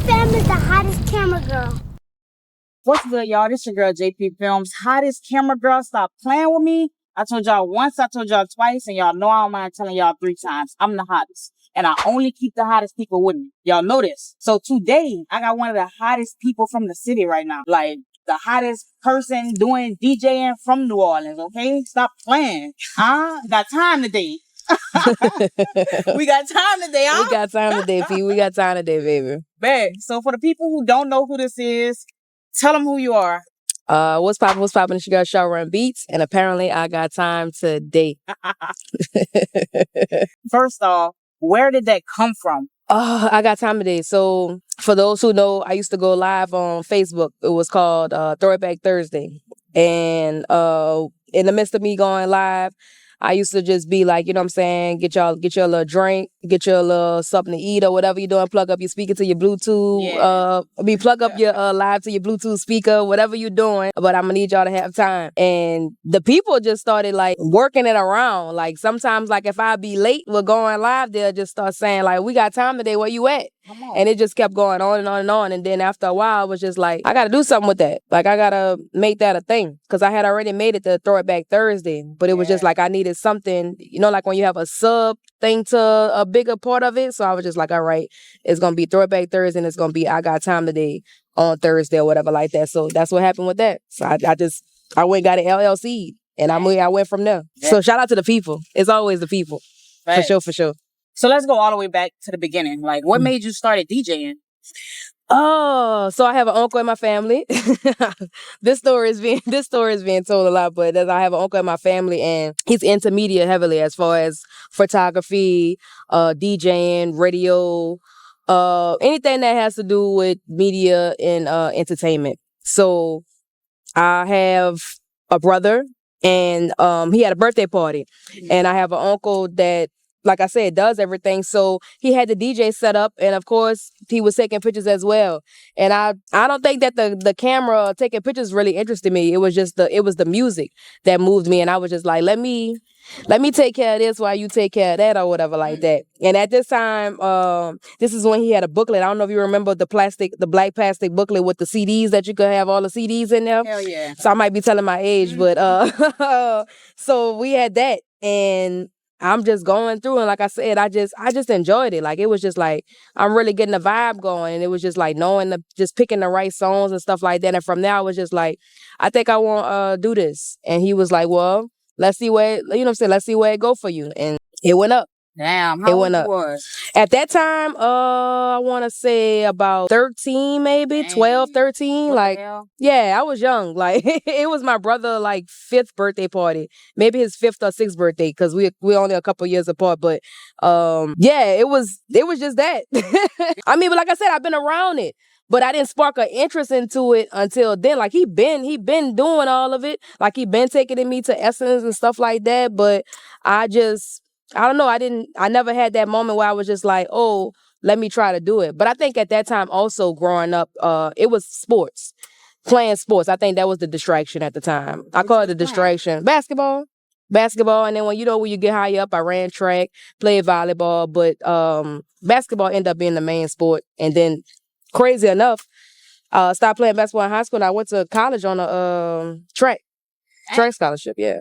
Fam is the hottest camera girl. What's good, y'all? This your girl, JayP Films. Hottest camera girl, stop playing with me. I told y'all once, I told y'all twice, and y'all know I don't mind telling y'all 3 times. I'm the hottest. And I only keep the hottest people with me. Y'all know this. So today, I got one of the hottest people from the city right now. Like, the hottest person doing DJing from New Orleans, okay? Stop playing. Got time today. We got time today, huh? We got time today, P. We got time today, baby. Bet. So for the people who don't know who this is, tell them who you are. What's poppin'? It's your girl Char run beats, and apparently I got time today. First off, where did that come from? I got time today. So for those who know, I used to go live on Facebook. It was called Throwback Thursday. And in the midst of me going live, I used to just be like, you know what I'm saying, get your little drink, get your little something to eat or whatever you're doing, plug up your speaker to your Bluetooth, plug up your live to your Bluetooth speaker, whatever you're doing, but I'm gonna need y'all to have time. And the people just started like working it around. Like sometimes like if I be late with going live, they'll just start saying like, we got time today, where you at? And it just kept going on and on and on. And then after a while, it was just like, I got to do something with that. Like, I got to make that a thing. Because I had already made it to Throw It Back Thursday. But it was just like I needed something, you know, like when you have a sub thing to a bigger part of it. So I was just like, all right, it's going to be Throw It Back Thursday. And it's going to be I Got Time Today on Thursday or whatever like that. So that's what happened with that. So I went and got an LLC. And I went from there. Yeah. So shout out to the people. It's always the people. Right. For sure. So let's go all the way back to the beginning. Like, what made you start DJing? Oh, so I have an uncle in my family. This story is being told a lot, but I have an uncle in my family, and he's into media heavily as far as photography, DJing, radio, anything that has to do with media and entertainment. So I have a brother, and he had a birthday party, and I have an uncle that, like I said, does everything. So he had the DJ set up, and of course he was taking pictures as well. And I don't think that the camera taking pictures really interested me. It was just the music that moved me, and I was just like, let me take care of this while you take care of that or whatever like that. And at this time, this is when he had a booklet. I don't know if you remember the black plastic booklet with the CDs that you could have all the CDs in there. Hell yeah. So I might be telling my age, but so we had that, and I'm just going through, and like I said, I just enjoyed it. Like, it was just like, I'm really getting the vibe going, and it was just like just picking the right songs and stuff like that. And from there, I was just like, I think I want to do this. And he was like, well, let's see where, let's see where it go for you. And it went up. Damn, how old you was? At that time, I want to say about 13, maybe. Dang. 12, 13. What like, the hell? Yeah, I was young. Like, it was my brother, like, 5th birthday party. Maybe his 5th or 6th birthday, because we're only a couple years apart. But, yeah, it was just that. I mean, but like I said, I've been around it. But I didn't spark an interest into it until then. Like, he been doing all of it. Like, he been taking me to Essence and stuff like that. But I don't know. I never had that moment where I was just like, oh, let me try to do it. But I think at that time also growing up, it was sports, playing sports. I think that was the distraction at the time. I call it the distraction. Basketball. And then when you get higher up, I ran track, played volleyball, but basketball ended up being the main sport. And then crazy enough, stopped playing basketball in high school, and I went to college on a track scholarship. Yeah.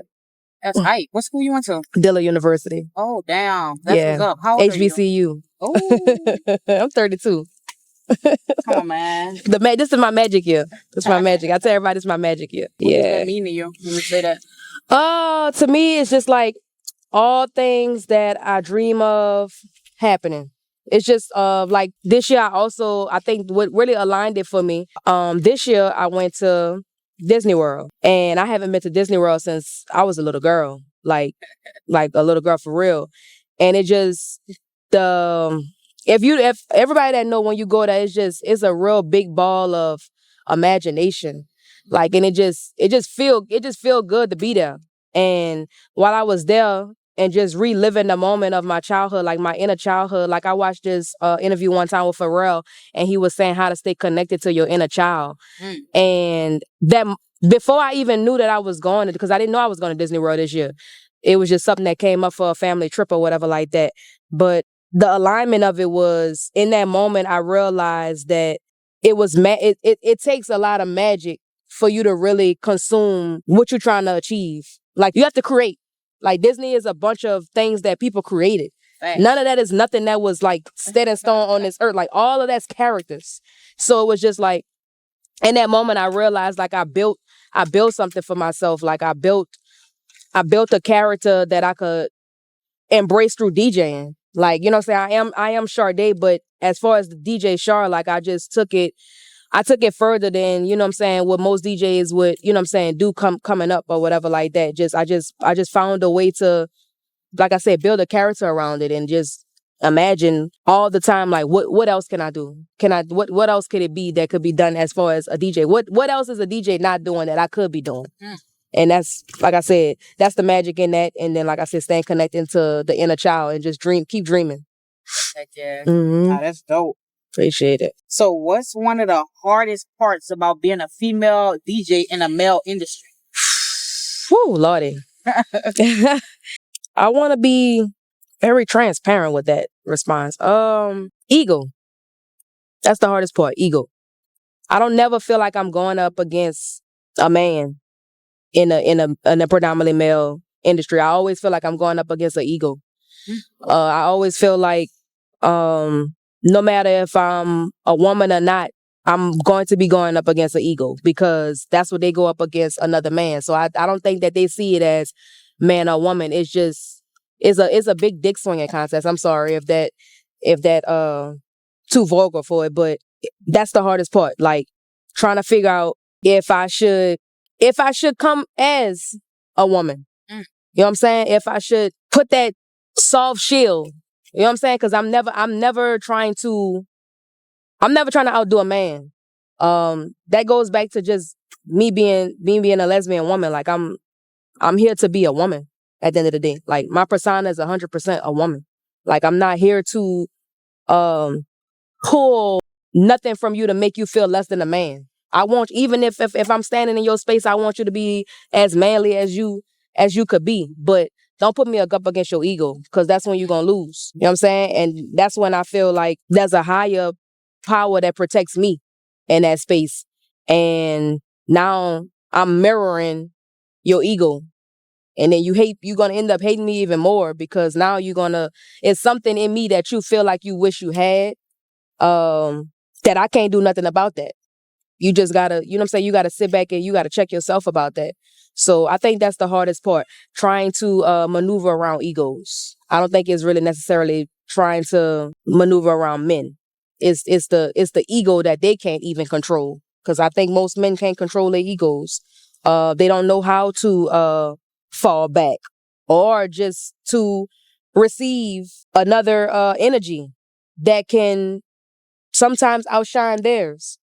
That's hype. What school you went to? Dillard University. Oh, damn. That's what's up. How old HBCU. Are you? Oh. I'm 32. Come on, man. This is my magic year. This is my magic. I tell everybody this is my magic year. What does that mean to you when you say that? To me, it's just like all things that I dream of happening. It's just like this year, I think what really aligned it for me, this year I went to Disney World, and I haven't been to Disney World since I was a little girl, like a little girl for real. And it just if everybody that know, when you go there, it's a real big ball of imagination, like, and it just feel good to be there. And while I was there and just reliving the moment of my childhood, like my inner childhood, like I watched this interview one time with Pharrell, and he was saying how to stay connected to your inner child. And that before I even knew that I was going to, because I didn't know I was going to Disney World this year. It was just something that came up for a family trip or whatever like that. But the alignment of it was, in that moment, I realized that it was it takes a lot of magic for you to really consume what you're trying to achieve. Like, you have to create. Like, Disney is a bunch of things that people created. Thanks. None of that is nothing that was like set in stone on this earth. Like, all of that's characters. So it was just like, in that moment, I realized like I built something for myself. Like, I built a character that I could embrace through DJing. Like, you know what I'm saying? I am Sade, but as far as the DJ Char, like, I took it further than, you know what I'm saying, what most DJs would, you know what I'm saying, do coming up or whatever like that. I just found a way to, like I said, build a character around it and just imagine all the time, like, what else can I do? What else could it be that could be done as far as a DJ? What else is a DJ not doing that I could be doing? And that's, like I said, that's the magic in that. And then, like I said, staying connected to the inner child and just keep dreaming. Heck yeah. Mm-hmm. Oh, that's dope. Appreciate it. So what's one of the hardest parts about being a female DJ in a male industry? Whew, Lordy. I want to be very transparent with that response. Ego. That's the hardest part. Ego. I don't never feel like I'm going up against a man in a predominantly male industry. I always feel like I'm going up against an ego. I always feel like no matter if I'm a woman or not, I'm going to be going up against an ego, because that's what they go up against, another man. So I don't think that they see it as man or woman. It's just it's a big dick swinging contest. I'm sorry if that too vulgar for it, but that's the hardest part. Like, trying to figure out if I should come as a woman. You know what I'm saying? If I should put that soft shield. You know what I'm saying? Because I'm never trying to outdo a man. That goes back to just me being a lesbian woman. Like, I'm here to be a woman at the end of the day. Like, my persona is 100% a woman. Like, I'm not here to pull nothing from you to make you feel less than a man. I want, even if I'm standing in your space, I want you to be as manly as you could be. But don't put me up against your ego, because that's when you're going to lose. You know what I'm saying? And that's when I feel like there's a higher power that protects me in that space. And now I'm mirroring your ego. And then you're going to end up hating me even more, because now it's something in me that you feel like you wish you had, that I can't do nothing about that. You just gotta, you know what I'm saying? You gotta sit back and you gotta check yourself about that. So I think that's the hardest part, trying to maneuver around egos. I don't think it's really necessarily trying to maneuver around men. It's the ego that they can't even control. Because I think most men can't control their egos. They don't know how to fall back, or just to receive another energy that can sometimes outshine theirs.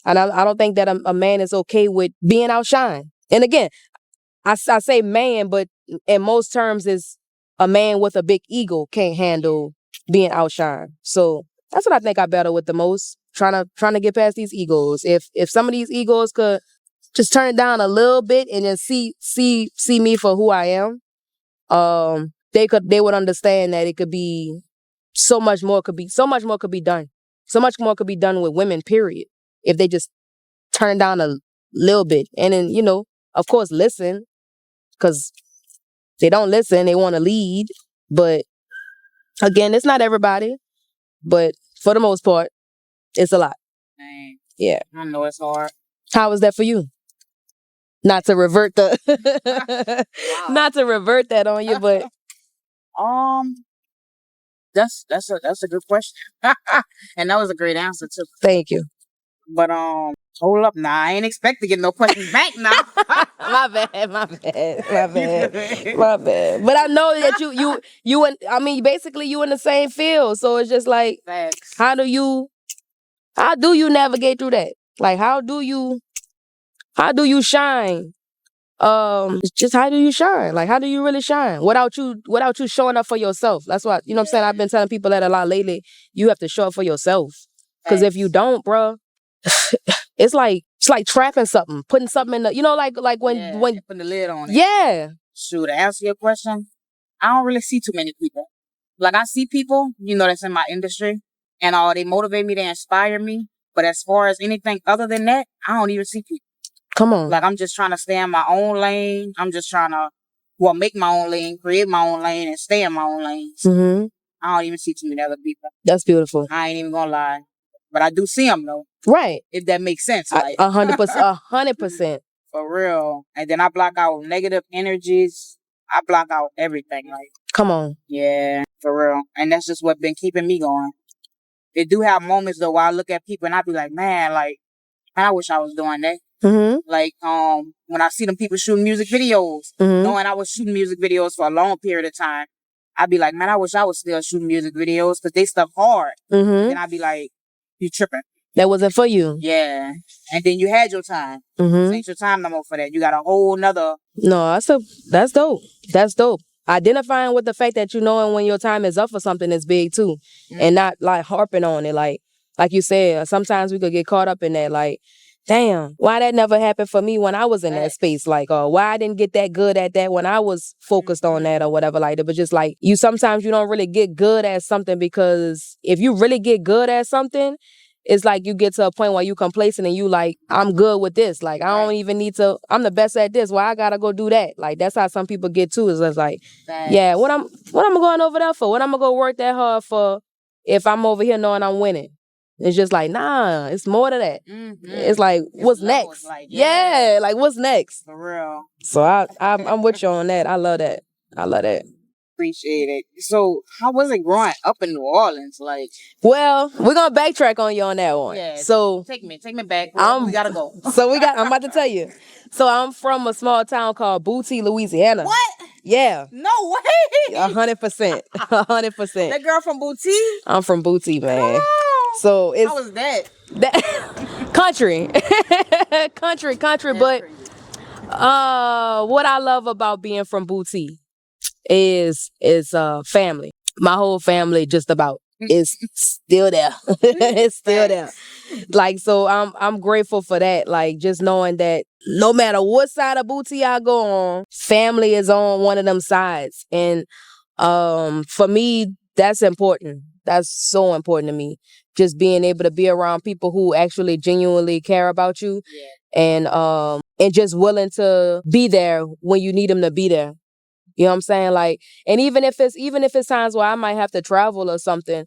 And I don't think that a man is okay with being outshined. And again, I say man, but in most terms, is a man with a big ego can't handle being outshined. So that's what I think I battle with the most, trying to get past these egos. If some of these egos could just turn it down a little bit and then see me for who I am, they would understand that it could be so much more could be done. So much more could be done with women, period. If they just turn down a little bit. And then, you know, of course, listen, because they don't listen. They want to lead. But again, it's not everybody. But for the most part, it's a lot. Dang. Yeah. I know it's hard. How was that for you? Not to revert not to revert that on you, but that's a good question. And that was a great answer too. Thank you. But hold up now. I ain't expect to get no questions back now. My bad. But I know that you and I mean, basically you in the same field. So it's just like, facts. How do you navigate through that? Like, how do you shine? It's just, how do you shine? Like, how do you really shine without you showing up for yourself? That's what, you know what I'm saying? I've been telling people that a lot lately. You have to show up for yourself. Because if you don't, bro, it's like trapping something, putting something in the, you know, like when putting the lid on it. Yeah. Shoot, to answer your question, I don't really see too many people Like, I see people, that's in my industry, and they motivate me, they inspire me. But as far as anything other than that, I don't even see people. Come on. Like, I'm just trying to stay in my own lane. I'm just trying to, make my own lane, create my own lane, and stay in my own lane. Mm-hmm. I don't even see too many other people. That's beautiful. I ain't even gonna lie. But I do see them, though. Right. If that makes sense. Like 100%. 100%. For real. And then I block out negative energies. I block out everything. Like, come on. Yeah, for real. And that's just what been keeping me going. It do have moments, though, where I look at people and I be like, man, I wish I was doing that. Mm-hmm. Like, when I see them people shooting music videos, knowing I was shooting music videos for a long period of time, I'd be like, man, I wish I was still shooting music videos because they stuff hard. Mm-hmm. Then I'd be like, you tripping. That wasn't for you. Yeah. And then you had your time. It ain't your time no more for that. You got a whole nother. No, that's dope. That's dope. Identifying with the fact that you knowing when your time is up for something is big too. And not like harping on it. Like you said, sometimes we could get caught up in that. Like, damn, why that never happened for me when I was in that space? Like, why I didn't get that good at that when I was focused on that or whatever like that. But just like sometimes you don't really get good at something because if you really get good at something, it's like you get to a point where you complacent and you like, I'm good with this. Like, I don't even need to, I'm the best at this. Why I gotta go do that? Like, that's how some people get too. Is it's like, yeah, what I'm going over there for? What I'm gonna go work that hard for if I'm over here knowing I'm winning? It's just like, nah, it's more to that. It's like, what's next? Like, yeah, like what's next? For real. So I'm with you on that. I love that. Appreciate it. So, how was it growing up in New Orleans? Like, well, we're gonna backtrack on you on that one. Yeah. So take me back. We gotta go. I'm about to tell you. So I'm from a small town called Booty, Louisiana. What? Yeah. No way. 100%. 100%. That girl from Booty? I'm from Booty, man. Oh, so it's how was that? Country. country. That's but crazy. What I love about being from Booty is family. My whole family just about is still there. It's still there. Like, so I'm grateful for that. Like, just knowing that no matter what side of Booty I go on, family is on one of them sides. And for me, that's important. That's so important to me. Just being able to be around people who actually genuinely care about you. Yeah. And just willing to be there when you need them to be there. You know what I'm saying? Like, and even if it's times where I might have to travel or something,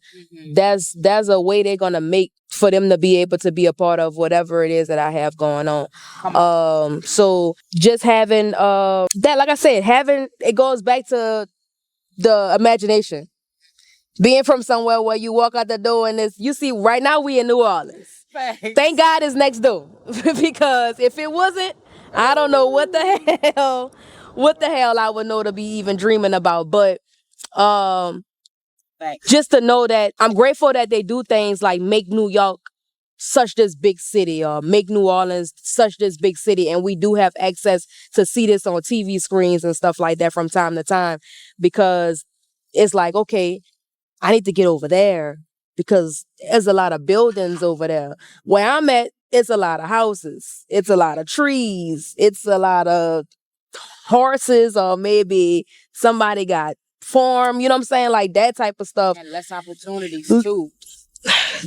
there's a way they're gonna make for them to be able to be a part of whatever it is that I have going on. So just having that, like I said, it goes back to the imagination. Being from somewhere where you walk out the door and you see right now we in New Orleans. Thanks. Thank God it's next door. Because if it wasn't, I don't know what the hell I would know to be even dreaming about. But just to know that I'm grateful that they do things like make New York such this big city or make New Orleans such this big city. And we do have access to see this on TV screens and stuff like that from time to time, because it's like, okay, I need to get over there because there's a lot of buildings over there. Where I'm at, it's a lot of houses. It's a lot of trees. It's a lot of horses, or maybe somebody got farm, you know what I'm saying? Like that type of stuff. And less opportunities too.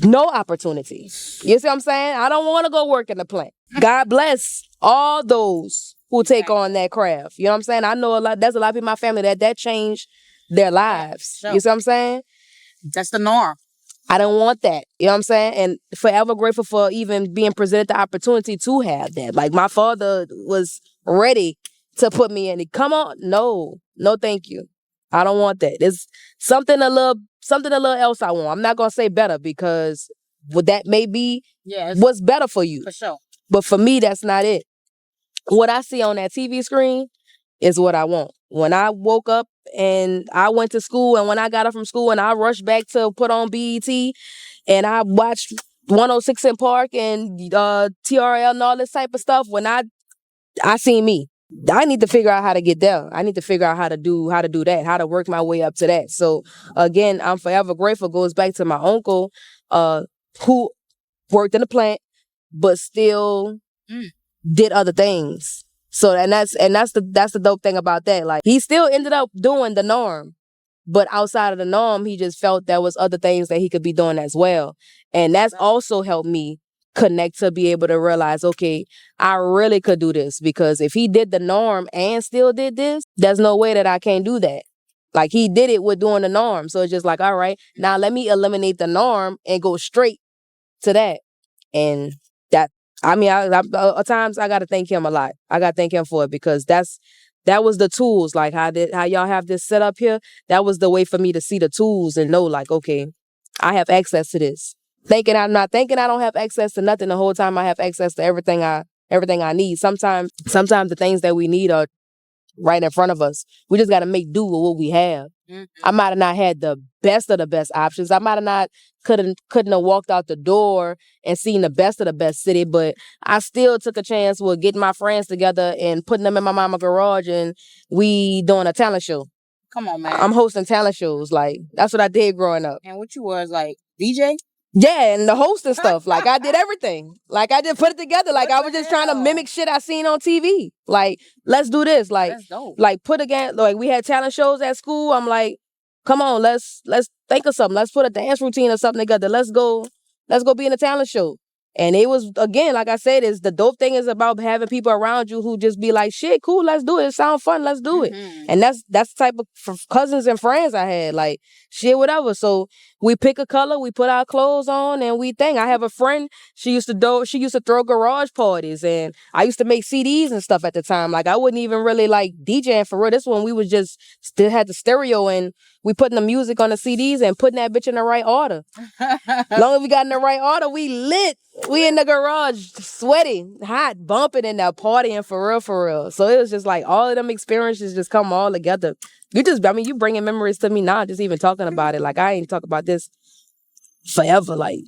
No opportunity. You see what I'm saying? I don't want to go work in the plant. God bless all those who take on that craft. You know what I'm saying? I know there's a lot of people in my family that changed their lives. Sure. You see what I'm saying? That's the norm. I don't want that. You know what I'm saying? And forever grateful for even being presented the opportunity to have that. Like, my father was ready to put me in it. Come on. No, thank you. I don't want that. It's something a little else I want. I'm not going to say better, because what that may be what's better for you. For sure. But for me, that's not it. What I see on that TV screen is what I want. When I woke up and I went to school, and when I got up from school and I rushed back to put on BET and I watched 106 in Park and TRL and all this type of stuff, when I seen me. I need to figure out how to get there. I need to figure out how to do that, how to work my way up to that. So again, I'm forever grateful. Goes back to my uncle, who worked in the plant, but still did other things. So that's the dope thing about that. Like, he still ended up doing the norm, But outside of the norm, he just felt there was other things that he could be doing as well. And that's also helped me connect to be able to realize, okay, I really could do this, because if he did the norm and still did this, there's no way that I can't do that. Like, he did it with doing the norm. So it's just like, all right, now let me eliminate the norm and go straight to that. And that, I mean, at times I got to thank him a lot. I got to thank him for it, because that was the tools. Like how y'all have this set up here. That was the way for me to see the tools and know, like, okay, I have access to this. I'm not thinking I don't have access to nothing the whole time. I have access to everything I need. Sometimes the things that we need are right in front of us. We just got to make do with what we have. Mm-hmm. I might have not had the best of the best options. I might have not couldn't have walked out the door and seen the best of the best city, but I still took a chance with getting my friends together and putting them in my mama garage, and we doing a talent show. Come on, man. I'm hosting talent shows. Like, that's what I did growing up. And what you was, like, DJ? Yeah, and the host and stuff. Like, I did everything. Like, I just put it together. Like, I was just trying to mimic shit I seen on TV. Like, let's do this. Like, that's dope. Like, we had talent shows at school. I'm like, come on, let's think of something. Let's put a dance routine or something together. Let's go be in a talent show. And it was, again, like I said, is the dope thing is about having people around you who just be like, shit, cool, let's do it. It sounds fun, let's do it. Mm-hmm. And that's the type of cousins and friends I had. Like, shit, whatever. So we pick a color, we put our clothes on, and we think. I have a friend, she used to throw garage parties, and I used to make CDs and stuff at the time. Like, I wouldn't even really like DJing for real. This one we was just still had the stereo, and we putting the music on the CDs and putting that bitch in the right order. Long as we got in the right order, we lit. We in the garage, sweaty, hot, bumping in there, partying for real. So it was just like all of them experiences just come all together. You bringing memories to me now, just even talking about it. Like, I ain't talk about this forever. Like,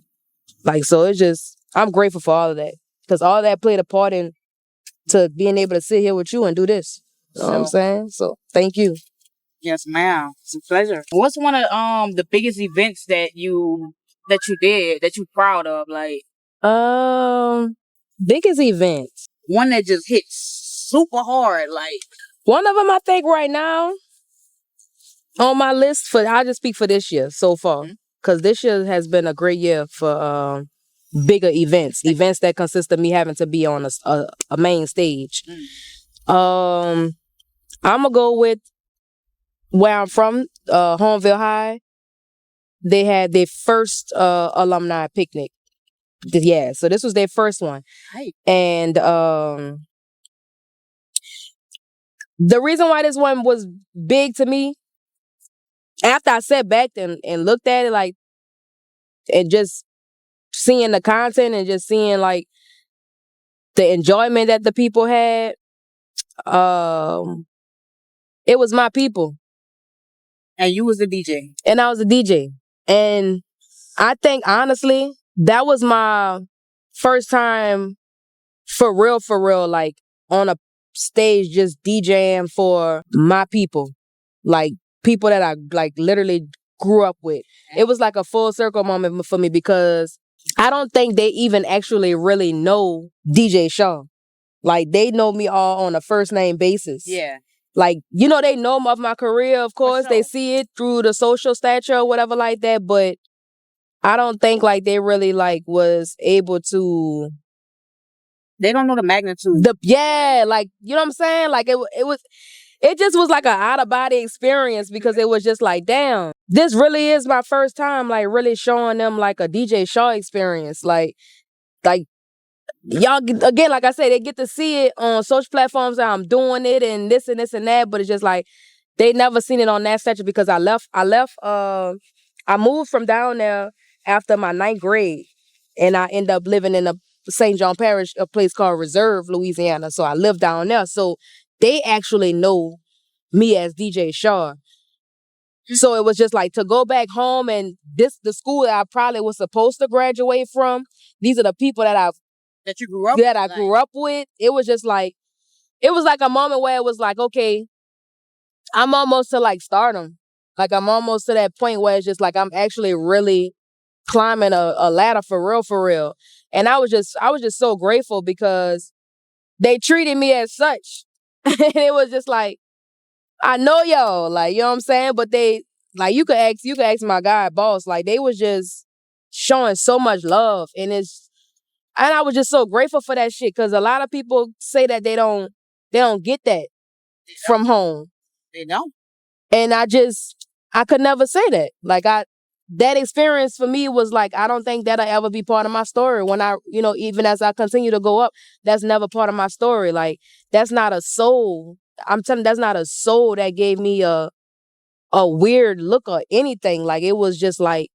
so it's just, I'm grateful for all of that. Because all that played a part in to being able to sit here with you and do this. You know what I'm saying? So, thank you. Yes, ma'am. It's a pleasure. What's one of the biggest events that you did that you proud of? Like, biggest events. One that just hits super hard. Like, one of them, I think right now on my list I'll just speak for this year so far, because this year has been a great year for bigger events that consist of me having to be on a main stage. I'm gonna go with where I'm from, Hornville High. They had their first alumni picnic. Yeah, so this was their first one. Right. And the reason why this one was big to me, after I sat back and looked at it, like, and just seeing the content and just seeing, like, the enjoyment that the people had, it was my people. And you was the DJ. And I was a DJ. And I think, honestly, that was my first time for real, like, on a stage just DJing for my people. Like, people that I, like, literally grew up with. It was like a full circle moment for me, because I don't think they even actually really know DJ Char. Like, they know me all on a first name basis. Yeah. Like, they know of my career, of course. Sure. They see it through the social stature or whatever like that, but I don't think, like, they really, like, was able to... They don't know the magnitude. Like, you know what I'm saying? Like, it just was like an out-of-body experience, because it was just like, damn, this really is my first time, like, really showing them, like, a DJ Char experience. Like, y'all, again, like I said, they get to see it on social platforms how I'm doing it and this and this and that, but it's just like, they never seen it on that stature, because I moved from down there after my 9th grade, and I ended up living in a St. John Parish, a place called Reserve, Louisiana. So I lived down there. So they actually know me as DJ Char. So it was just like, to go back home, and the school that I probably was supposed to graduate from, these are the people that you grew up that I grew up with. It was just like, it was like a moment where it was like, okay, I'm almost to, like, stardom. Like, I'm almost to that point where it's just like, I'm actually really climbing a ladder for real. And I was just so grateful, because they treated me as such. And it was just like, I know y'all, like, you know what I'm saying? But they Like you could ask my guy boss. Like they was just showing so much love, and I was just so grateful for that shit because a lot of people say that they don't get that from home. They don't. And I could never say that. Like that experience for me was like, I don't think that'll ever be part of my story. When even as I continue to go up, that's never part of my story. Like that's not a soul. I'm telling you, that's not a soul that gave me a weird look or anything. Like it was just like,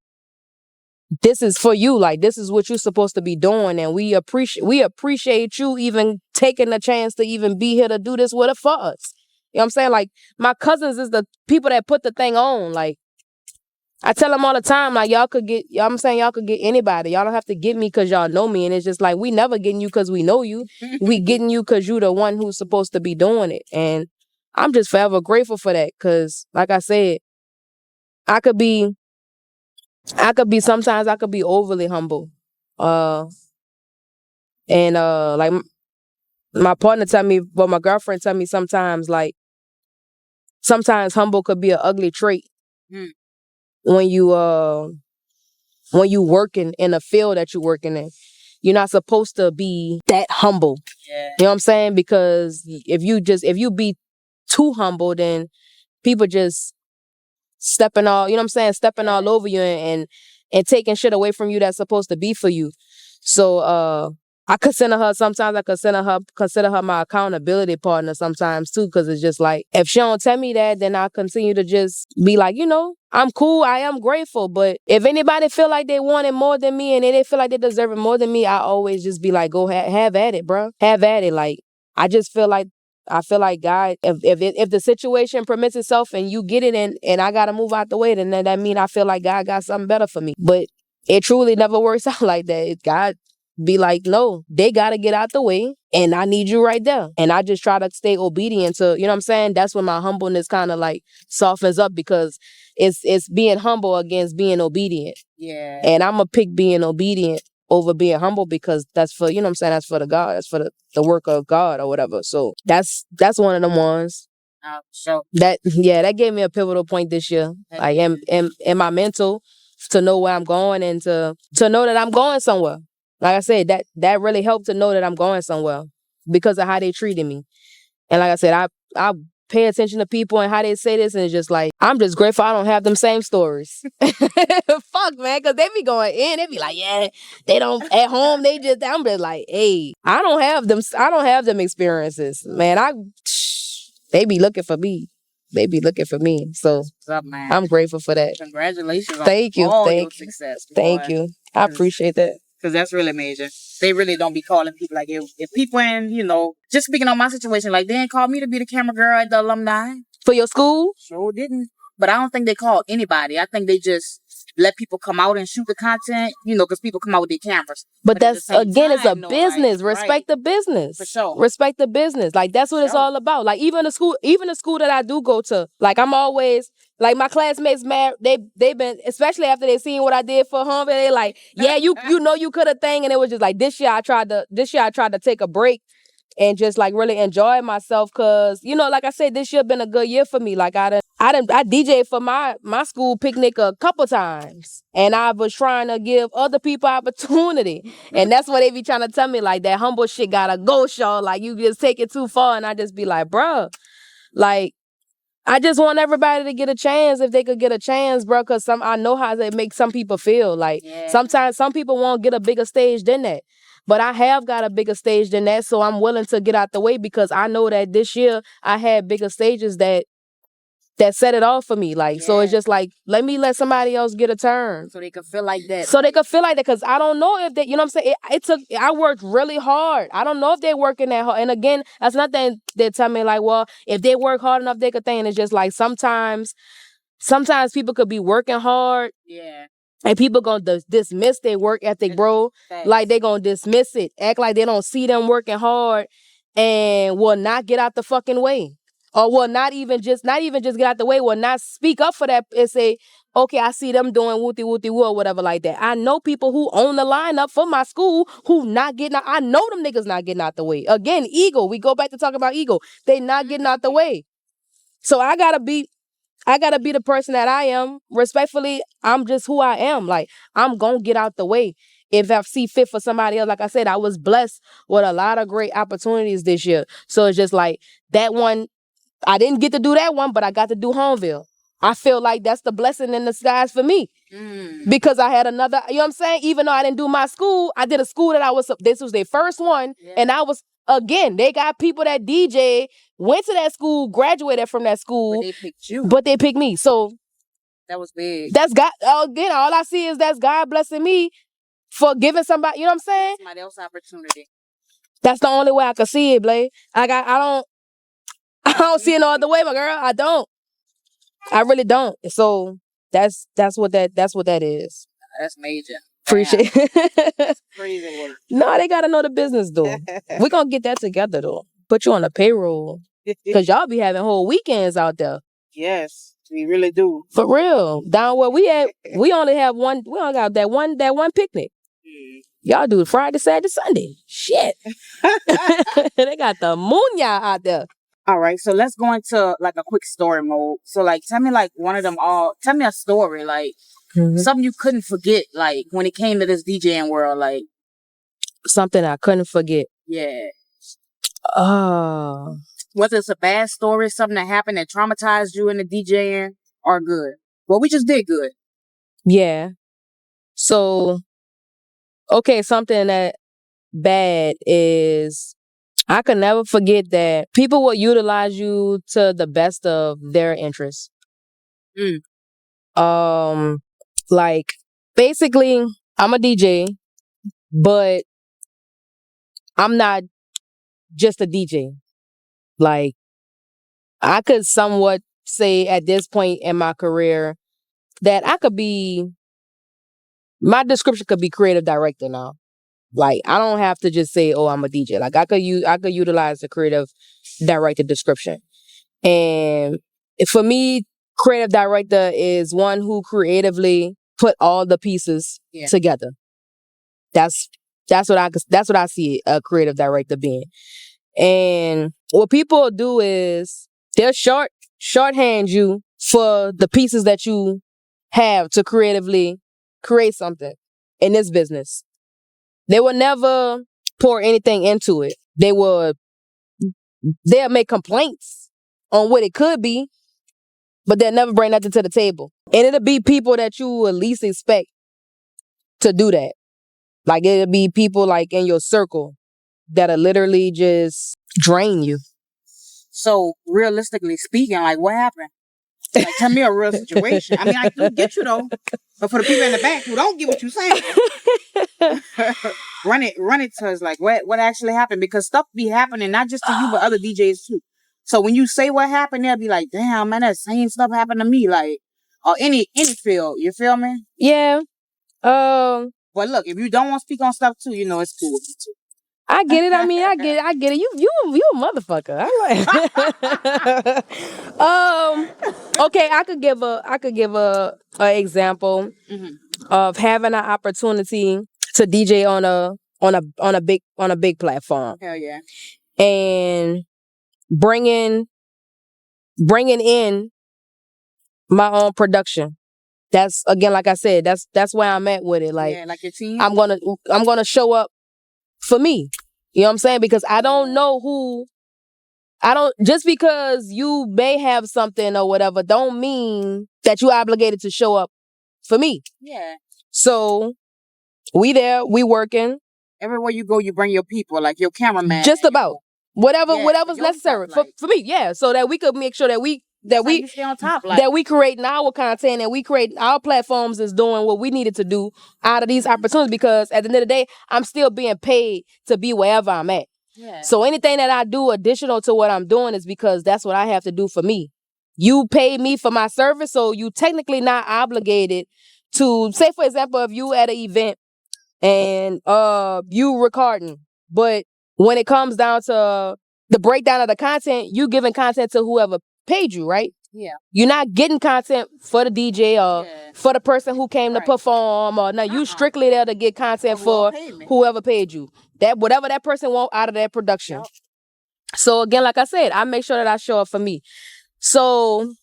this is for you. Like this is what you're supposed to be doing. And we appreciate you even taking the chance to even be here to do this with it for us. You know what I'm saying? Like my cousins is the people that put the thing on. Like I tell them all the time, like y'all could get anybody. Y'all don't have to get me because y'all know me. And it's just like, we never getting you because we know you. We getting you because you the one who's supposed to be doing it. And I'm just forever grateful for that. Cause like I said, sometimes I could be overly humble. Like my partner my girlfriend tell me sometimes, like, sometimes humble could be an ugly trait when you working in a field that you're working in. You're not supposed to be that humble. Yeah. You know what I'm saying? Because if you be too humble, then people just stepping all over you and taking shit away from you that's supposed to be for you. So I consider her my accountability partner sometimes too, because it's just like, if she don't tell me that, then I continue to just be like, I'm cool, I am grateful, but if anybody feel like they want it more than me and they feel like they deserve it more than me, I always just be like, go have at it, bro. Have at it. Like, I feel like God, if the situation permits itself and you get it and I gotta move out the way, then that mean I feel like God got something better for me. But it truly never works out like that. God be like, no, they gotta get out the way and I need you right there. And I just try to stay obedient to, you know what I'm saying? That's when my humbleness kind of like softens up, because it's being humble against being obedient. Yeah. And I'm gonna pick being obedient over being humble, because that's for, you know what I'm saying, that's for the God, that's for the work of God or whatever. So that's one of them ones. So that gave me a pivotal point this year. Like in my mental, to know where I'm going and to know that I'm going somewhere. Like I said, that really helped to know that I'm going somewhere because of how they treated me. And like I said, I pay attention to people and how they say this, and it's just like, I'm just grateful I don't have them same stories. Fuck, man, because they be going in, they be like, yeah, they don't, at home, I'm just like, hey, I don't have them experiences, man. They be looking for me. They be looking for me. So what's up, man? I'm grateful for that. Congratulations Thank you. all your success. Thank you. I appreciate that. Because that's really major. They really don't be calling people like, if people in, just speaking on my situation, like, they didn't call me to be the camera girl at the alumni. For your school? Sure didn't. But I don't think they call anybody. I think they just let people come out and shoot the content, because people come out with their cameras. But that's, again, it's a business. Like, respect the business. For sure. Respect the business. Like, that's what it's all about. Like, even the school that I do go to, like, I'm always, like, my classmates, man, they've been, especially after they seen what I did for home, they like, yeah, you could have thing. And it was just like, this year I tried to take a break and just like really enjoy myself, cause like I said, this year been a good year for me. Like I DJed for my school picnic a couple times, and I was trying to give other people opportunity, and that's what they be trying to tell me, like, that humble shit gotta go, Shaw. Like, you just take it too far, and I just be like, bruh, like, I just want everybody to get a chance if they could get a chance, bro, because I know how it makes some people feel. Like, sometimes some people won't get a bigger stage than that. But I have got a bigger stage than that, so I'm willing to get out the way, because I know that this year I had bigger stages that set it off for me. Like, so it's just like, let somebody else get a turn. So they can feel like that. Because I don't know if they, you know what I'm saying? I worked really hard. I don't know if they're working that hard. And again, that's nothing they tell me like, well, if they work hard enough, they could think. It's just like, sometimes people could be working hard. Yeah. And people gonna dismiss their work ethic, bro. Thanks. Like, they gonna dismiss it. Act like they don't see them working hard and will not get out the fucking way. Or will not even just get out the way, will not speak up for that and say, okay, I see them doing woo or whatever like that. I know people who own the lineup for my school who not getting out. I know them niggas not getting out the way. Again, ego. We go back to talking about ego. They not getting out the way. So I gotta be I gotta be the person that I am. Respectfully, I'm just who I am. Like, I'm gonna get out the way if I see fit for somebody else. Like I said, I was blessed with a lot of great opportunities this year. So it's just like that one. I didn't get to do that one, but I got to do Homeville. I feel like that's the blessing in disguise for me. Because I had another, you know what I'm saying? Even though I didn't do my school, I did a school that this was their first one. Yeah. And I was, again, they got people that DJ, went to that school, graduated from that school. But they picked you. But they picked me. So that was big. That's God. Again, all I see is that's God blessing me for giving somebody, you know what I'm saying? Somebody else's opportunity. That's the only way I can see it, Blake. I don't see it no other way, my girl. I don't. I really don't. So that's what that is. That's major. Appreciate it. Crazy work. No, they gotta know the business though. We're gonna get that together though. Put you on the payroll. Cause y'all be having whole weekends out there. Yes, we really do. For real. Down where we at, we only got that one picnic. Y'all do Friday, Saturday, Sunday. Shit. They got the moon out there. All right, so let's go into like a quick story mode. So like, tell me like tell me a story, like something you couldn't forget, like when it came to this DJing world, like. Something I couldn't forget. Yeah. Whether it's a bad story, something that happened that traumatized you in the DJing, or good. Well, we just did good. Yeah. So, okay, something that bad is I could never forget that people will utilize you to the best of their interests. Like, basically, I'm a DJ, but I'm not just a DJ. Like, I could somewhat say at this point in my career that my description could be creative director now. Like, I don't have to just say, oh, I'm a DJ. Like, I could utilize the creative director description. And for me, creative director is one who creatively put all the pieces together. That's what I see a creative director being. And what people do is they'll shorthand you for the pieces that you have to creatively create something in this business. They will never pour anything into it. They'll make complaints on what it could be, but they'll never bring nothing to the table. And it'll be people that you would least expect to do that. Like, it'll be people like in your circle that'll literally just drain you. So, realistically speaking, like, what happened? Like, tell me a real situation. I mean, I do get you, though. But for the people in the back who don't get what you're saying, run it to us. Like, what actually happened? Because stuff be happening, not just to you, but other DJs, too. So, when you say what happened, they'll be like, damn, man, that same stuff happened to me. Like, or any field. You feel me? Yeah. But look, if you don't want to speak on stuff, too, you know, it's cool with you, too. I get it. I mean, I get it. You a motherfucker. I like. Okay, I could give a example of having an opportunity to DJ on a big platform. Hell yeah. And bringing in my own production. That's, again, like I said, that's where I'm at with it. Like, yeah, like your team. I'm gonna show up for me. You know what I'm saying? Because I don't know just because you may have something or whatever, don't mean that you're obligated to show up for me. Yeah. So we there, we working. Everywhere you go, you bring your people, like your cameraman. Just about. Whatever's necessary for me. Yeah. So that we could make sure that we stay on top, like. That we create our content and we create our platforms is doing what we needed to do out of these opportunities, because at the end of the day, I'm still being paid to be wherever I'm at. Yeah. So anything that I do additional to what I'm doing is because that's what I have to do for me. You pay me for my service, so you technically not obligated to, say for example, if you at an event and you recording, but when it comes down to the breakdown of the content, you giving content to whoever paid you, right? Yeah. You're not getting content for the DJ or for the person who came to perform, or no, you strictly there to get content for whoever paid you. That whatever that person want out of that production. Yep. So again, like I said, I make sure that I show up for me. So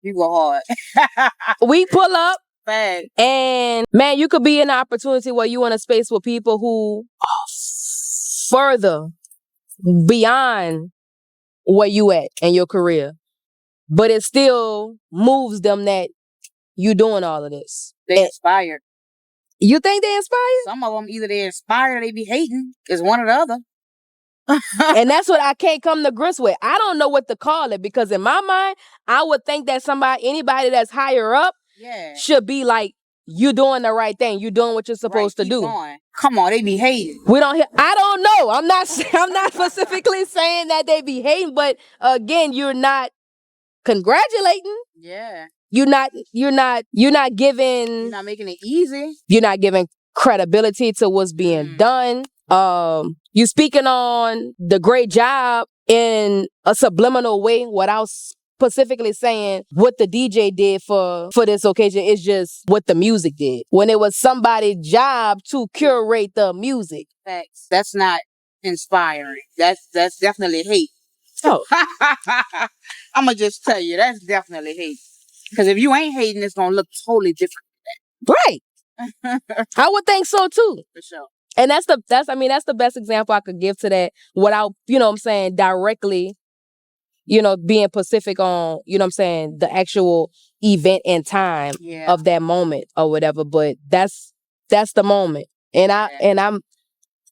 You go hard. We pull up. Fact. And man, you could be in an opportunity where you in a space with people who are further beyond where you at in your career. But it still moves them that you doing all of this. They inspired. You think they inspired? Some of them either they inspired or they be hating. It's one or the other. And that's what I can't come to grips with. I don't know what to call it because in my mind, I would think that anybody that's higher up should be like, you doing the right thing. You doing what you're supposed to do. Going. Come on, they be hating. I don't know. I'm not specifically saying that they be hating, but again, you're not congratulating. Yeah. You're not giving. You're not making it easy. You're not giving credibility to what's being done. You speaking on the great job in a subliminal way without specifically saying what the DJ did for this occasion. It's just what the music did. When it was somebody's job to curate the music. Facts. That's not inspiring. That's definitely hate. Oh. I'm going to just tell you, that's definitely hate. Because if you ain't hating, it's going to look totally different. Right. I would think so too. For sure. And that's the best example I could give to that without, you know what I'm saying, directly, you know, being specific on, you know what I'm saying, the actual event and time of that moment or whatever. But that's the moment. And I'm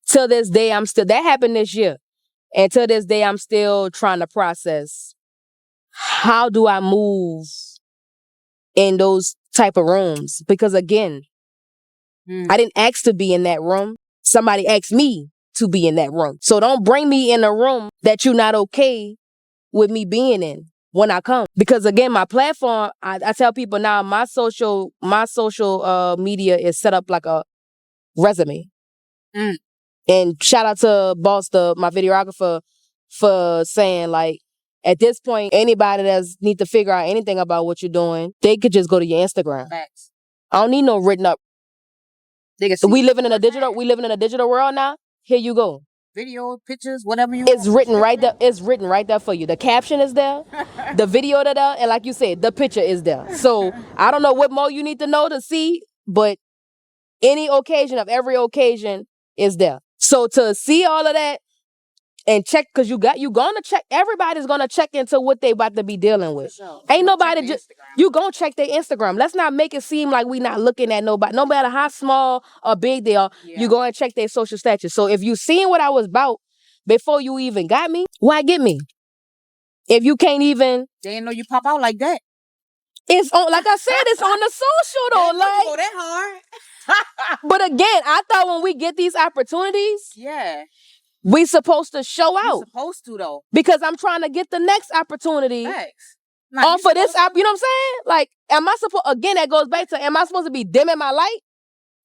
till this day, that happened this year. And till this day, I'm still trying to process how do I move in those type of rooms? Because again, I didn't ask to be in that room. Somebody asked me to be in that room. So don't bring me in a room that you're not okay with me being in when I come. Because again, my platform, I tell people now, my social media is set up like a resume. And shout out to Boss, my videographer, for saying like, at this point, anybody that's need to figure out anything about what you're doing, they could just go to your Instagram. Facts. I don't need no written up. We living in a digital world now. Here you go. Video, pictures, whatever you It's written right there. It's written right there for you. The caption is there. The video is there. And like you said, the picture is there. So I don't know what more you need to know to see, but any occasion of every occasion is there. So to see all of that and check, because you gonna check, everybody's gonna check into what they about to be dealing with. Sure. Ain't nobody just, you gonna check their Instagram. Let's not make it seem like we not looking at nobody. No matter how small or big they are, you go and check their social status. So if you seen what I was about before you even got me, why get me? If you can't even. They didn't know you pop out like that. It's on, like I said, it's on the social though. Like, go that hard. But again, I thought when we get these opportunities, we supposed to show out. You're supposed to though. Because I'm trying to get the next opportunity. Facts. Off of this app, you know what I'm saying? Like, am I supposed, again, that goes back to, am I supposed to be dimming my light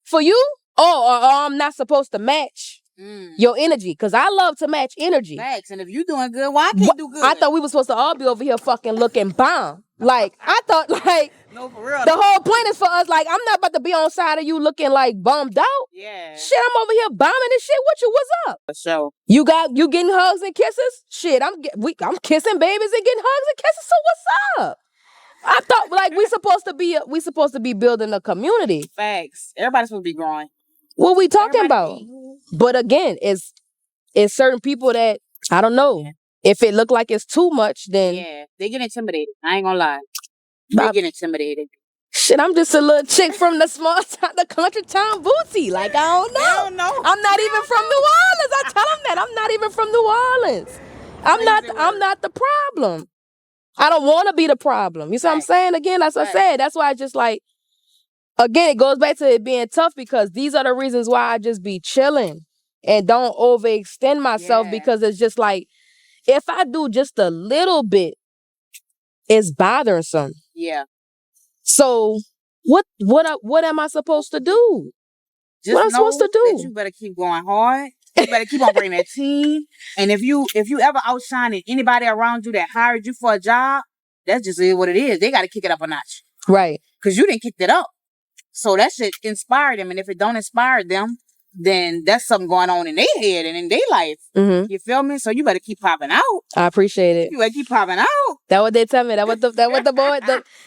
for you? Or I'm not supposed to match your energy? Because I love to match energy. Facts. And if you doing good, why I can't do good? I thought we were supposed to all be over here fucking looking bomb. Like, I thought, like, no, for real. The whole point is for us, like, I'm not about to be on side of you looking like bummed out. Yeah. Shit, I'm over here bombing and shit. What's up? For sure. You getting hugs and kisses? Shit, I'm kissing babies and getting hugs and kisses. So what's up? I thought like we supposed to be building a community. Facts. Everybody's supposed to be growing. What we talking about? But again, it's certain people that I don't know. Yeah. If it look like it's too much, then they get intimidated. I ain't gonna lie. They get intimidated. Shit, I'm just a little chick from the small town, the country town booty. Like, I don't know. I'm not even from New Orleans. I tell them that. I'm not even from New Orleans. I'm not the problem. I don't want to be the problem. You see what I'm saying? Again, that's what I said. That's why I just like, again, it goes back to it being tough because these are the reasons why I just be chilling and don't overextend myself because it's just like, if I do just a little bit, it's bothersome. Yeah. So what am I supposed to do? Just what am I supposed to do? That you better keep going hard. You better keep on bringing that team. And if you ever outshining anybody around you that hired you for a job, that's just what it is. They got to kick it up a notch. Right. Because you didn't kick it up. So that shit inspire them. And if it don't inspire them, then that's something going on in their head and in their life. Mm-hmm. You feel me? So you better keep popping out. I appreciate it. You better keep popping out. That what they tell me. That what the boys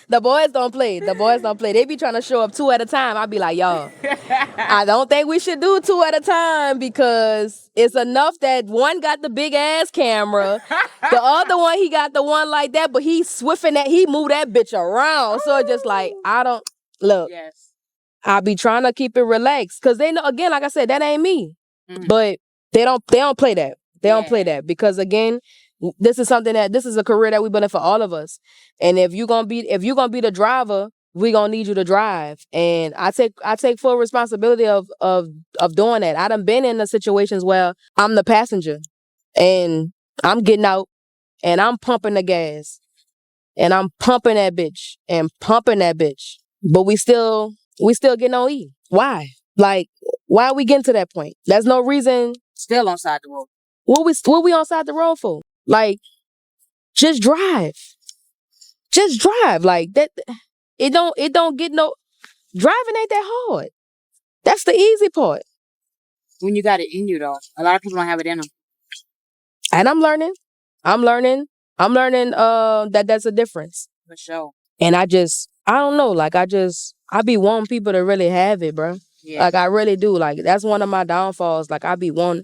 the boys don't play. The boys don't play. They be trying to show up 2 at a time. I be like, y'all, I don't think we should do 2 at a time because it's enough that one got the big ass camera, the other one he got the one like that, but he swiffing that he move that bitch around. So it's just like I don't look. Yes. I be trying to keep it relaxed because they know again, like I said, that ain't me. But they don't play that. They don't play that because again. This is a career that we've been in for all of us. And if you're gonna be the driver, we gonna need you to drive. And I take full responsibility of doing that. I done been in the situations where I'm the passenger and I'm getting out and I'm pumping the gas and I'm pumping that bitch and pumping that bitch. But we still getting on E. Why? Like, why are we getting to that point? There's no reason. Still on side the road. What we on side the road for? Like, just drive. Just drive. Like that. It don't get no. Driving ain't that hard. That's the easy part. When you got it in you, though, a lot of people don't have it in them. And I'm learning. That that's a difference. For sure. And I don't know. Like I be wanting people to really have it, bro. Yeah. Like I really do. Like that's one of my downfalls. Like I be wanting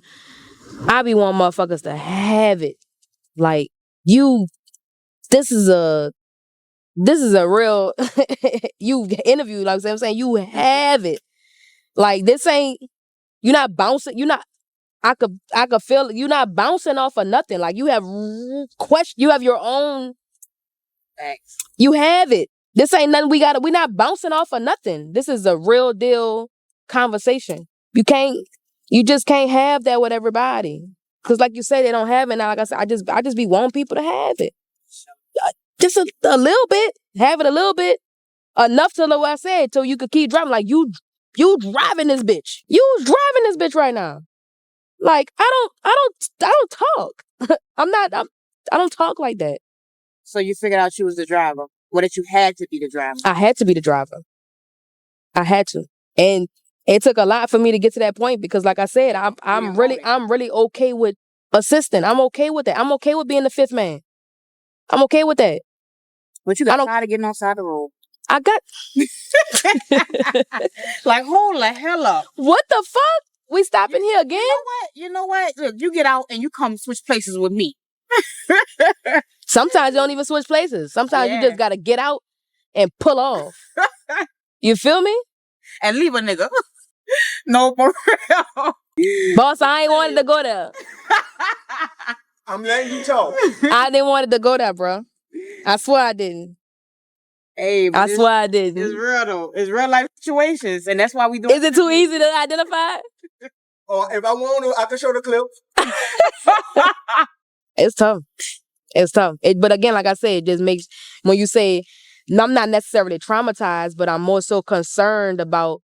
motherfuckers to have it. Like this is a real you interview, like I'm saying, you have it. Like this ain't, you're not bouncing, I could feel it. You're not bouncing off of nothing. Like you have you have your own facts. You have it. This ain't nothing we're not bouncing off of nothing. This is a real deal conversation. You just can't have that with everybody. Cause like you say, they don't have it now. Like I said, I just be wanting people to have it. Just a little bit. Have it a little bit. Enough to know what I said, so you could keep driving. Like you driving this bitch. You driving this bitch right now. Like I don't talk. I don't talk like that. So you figured out you was the driver. Or that you had to be the driver. I had to be the driver. I had to. And it took a lot for me to get to that point because, like I said, I'm really okay with assisting. I'm okay with that. I'm okay with being the fifth man. I'm okay with that. But you got tired of getting on side the road. I got like hold the hell up. What the fuck? We stopping here again? You know what? Look, you get out and you come switch places with me. Sometimes you don't even switch places. Sometimes you just gotta get out and pull off. You feel me? And leave a nigga. No, for real. Boss, I ain't wanted to go there. I'm letting you talk. I didn't want to go there, bro. I swear I didn't. Hey, I swear I didn't. It's real though. It's real life situations, and that's why we do. Is it too easy to identify? Or if I want to, I can show the clip. It's tough. It's tough. But again, like I said, it just makes when you say, I'm not necessarily traumatized, but I'm more so concerned about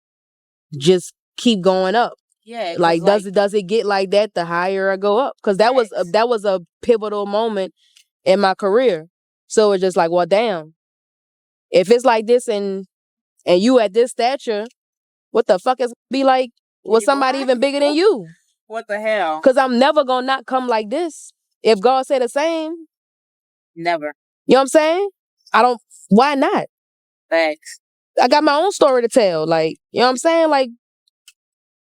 just keep going up. Yeah. Like does it get like that the higher I go up? Because that was a pivotal moment in my career. So it's just like, well, damn. If it's like this and you at this stature, what the fuck is be like with somebody even bigger than you? What the hell? Because I'm never gonna not come like this. If God said the same. Never. You know what I'm saying? Why not? Thanks. I got my own story to tell. Like, you know what I'm saying? Like,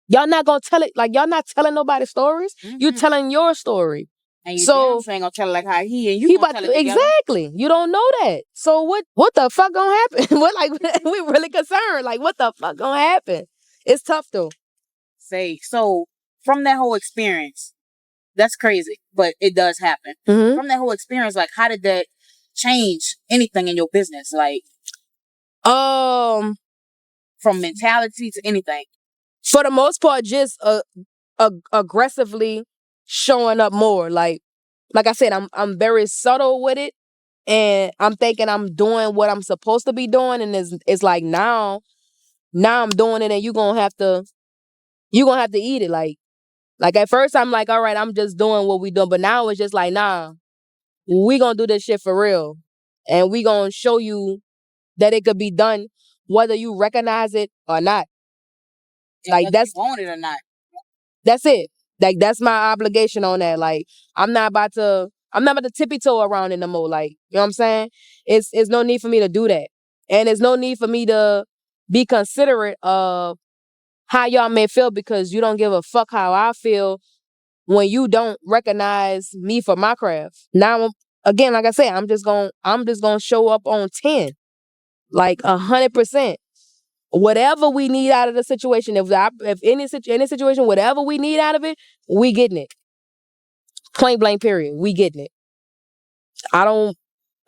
y'all not gonna tell it, like y'all not telling nobody's stories. Mm-hmm. You telling your story. And you ain't gonna tell it like how he and you he gonna tell it together. Exactly. You don't know that. So what the fuck gonna happen? We really concerned. Like, what the fuck gonna happen? It's tough though. So from that whole experience, that's crazy, but it does happen. Mm-hmm. From that whole experience, like how did that change anything in your business? Like from mentality to anything. For the most part, just aggressively showing up more. Like I said, I'm very subtle with it, and I'm thinking I'm doing what I'm supposed to be doing, and it's like now I'm doing it, and you're gonna have to eat it. Like at first I'm like, all right, I'm just doing what we doing, but now it's just like, nah, we gonna do this shit for real, and we gonna show you that it could be done, whether you recognize it or not. Like that's you want it or not. That's it. Like that's my obligation on that. Like I'm not about to I'm not about to tippy toe around it no more. Like, you know what I'm saying? It's no need for me to do that. And there's no need for me to be considerate of how y'all may feel because you don't give a fuck how I feel when you don't recognize me for my craft. Now, again, like I said, I'm just gonna show up on 10, like 100%. Whatever we need out of the situation, if any situation, whatever we need out of it, we getting it. Point blank, period. We getting it.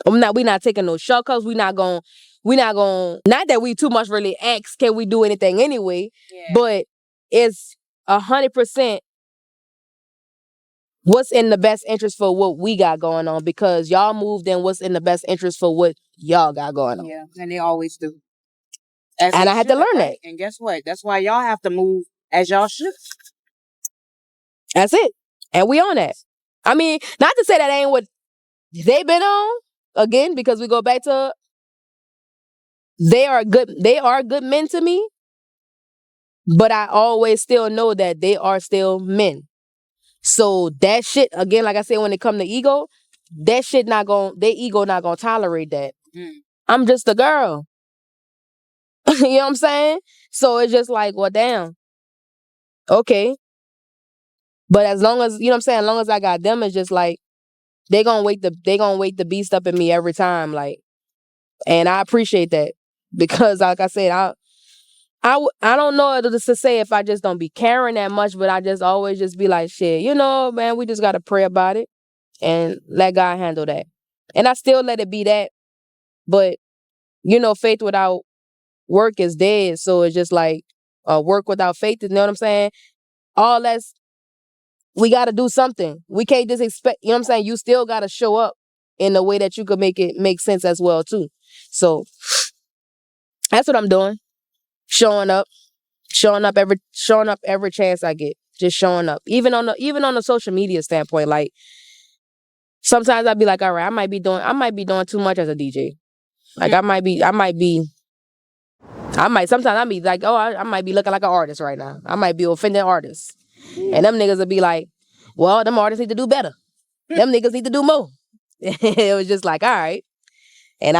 We not taking no shortcuts. Not that we too much really ask, can we do anything anyway? Yeah. But it's 100% what's in the best interest for what we got going on because y'all moved in what's in the best interest for what y'all got going on. Yeah, and they always do. And I had to learn that. And guess what? That's why y'all have to move as y'all should. That's it. And we on that. I mean, not to say that ain't what they been on, again, because we go back to they are good men to me, but I always still know that they are still men. So that shit, again, like I said, when it come to ego, that shit their ego not gonna tolerate that. I'm just a girl. You know what I'm saying? So it's just like, well, damn. Okay. But as long as, you know what I'm saying, as long as I got them, it's just like, they gonna wake the beast up in me every time. Like, and I appreciate that because like I said, I don't know to say if I just don't be caring that much, but I just always just be like, shit, you know, man, we just got to pray about it and let God handle that. And I still let it be that. But, you know, faith without work is dead. So it's just like work without faith. You know what I'm saying? All we got to do something. We can't just expect, you know what I'm saying? You still got to show up in a way that you could make it make sense as well, too. So that's what I'm doing. Showing up every chance I get. Just showing up. Even on the social media standpoint, like sometimes I'd be like, all right, I might be doing too much as a DJ. Like sometimes I'd be like, oh, I might be looking like an artist right now. I might be offending artists. And them niggas would be like, well, them artists need to do better. Them niggas need to do more. It was just like, all right. And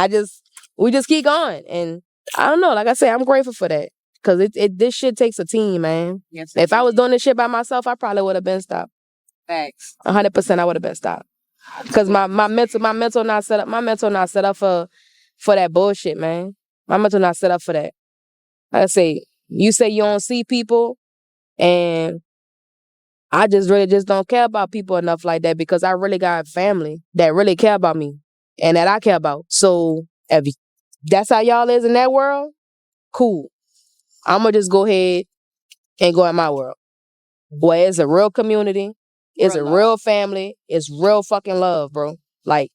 we just keep going. And I don't know, like I said, I'm grateful for that. Cause this shit takes a team, man. Yes, if I was doing this shit by myself, I probably would have been stopped. Facts. 100% I would have been stopped. Cause my mental not set up for that bullshit, man. My mental not set up for that. Like I say, you say you don't see people, and I just really just don't care about people enough like that because I really got family that really care about me and that I care about. So if that's how y'all is in that world, cool. I'm going to just go ahead and go in my world. Where it's a real community, it's a real family, it's real fucking love, bro. Like,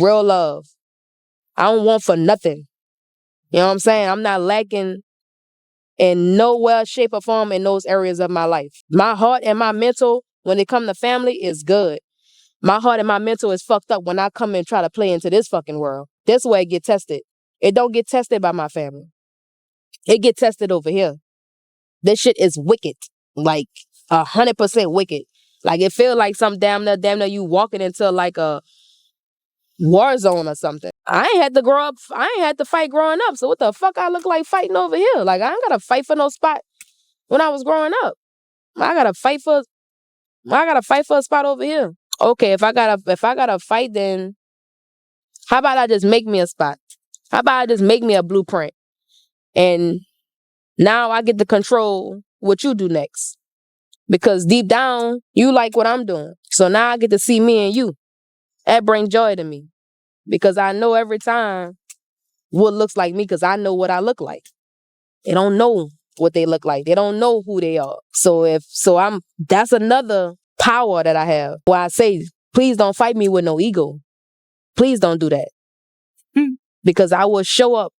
real love. I don't want for nothing. You know what I'm saying? I'm not lacking in no way, shape, or form in those areas of my life. My heart and my mental, when it comes to family, is good. My heart and my mental is fucked up when I come and try to play into this fucking world. This way it get tested. It don't get tested by my family. It get tested over here. This shit is wicked. Like 100% wicked. Like it feel like some damn near you walking into like a war zone or something. I ain't had to grow up. I ain't had to fight growing up. So what the fuck I look like fighting over here? Like I ain't gotta fight for no spot when I was growing up. I gotta fight for a spot over here. Okay, if I gotta fight, then how about I just make me a spot? How about I just make me a blueprint? And now I get to control what you do next. Because deep down, you like what I'm doing. So now I get to see me and you. That brings joy to me. Because I know every time what looks like me because I know what I look like. They don't know what they look like. They don't know who they are. That's another power that I have. Where I say, please don't fight me with no ego. Please don't do that. Because I will show up.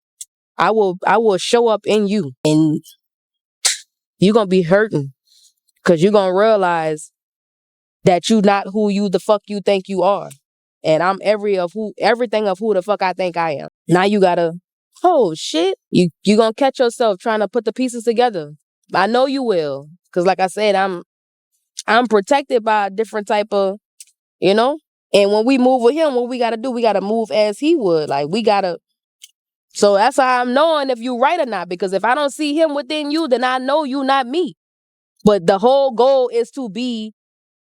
I will show up in you. And you're going to be hurting. Because you're going to realize that you not who you the fuck you think you are. And I'm everything of who the fuck I think I am. Now you gotta, oh shit. You gonna catch yourself trying to put the pieces together. I know you will. Cause like I said, I'm protected by a different type of, you know, And when we move with him, what we gotta do, we gotta move as he would. Like we gotta. So that's how I'm knowing if you right or not. Because if I don't see him within you, then I know you not me. But the whole goal is to be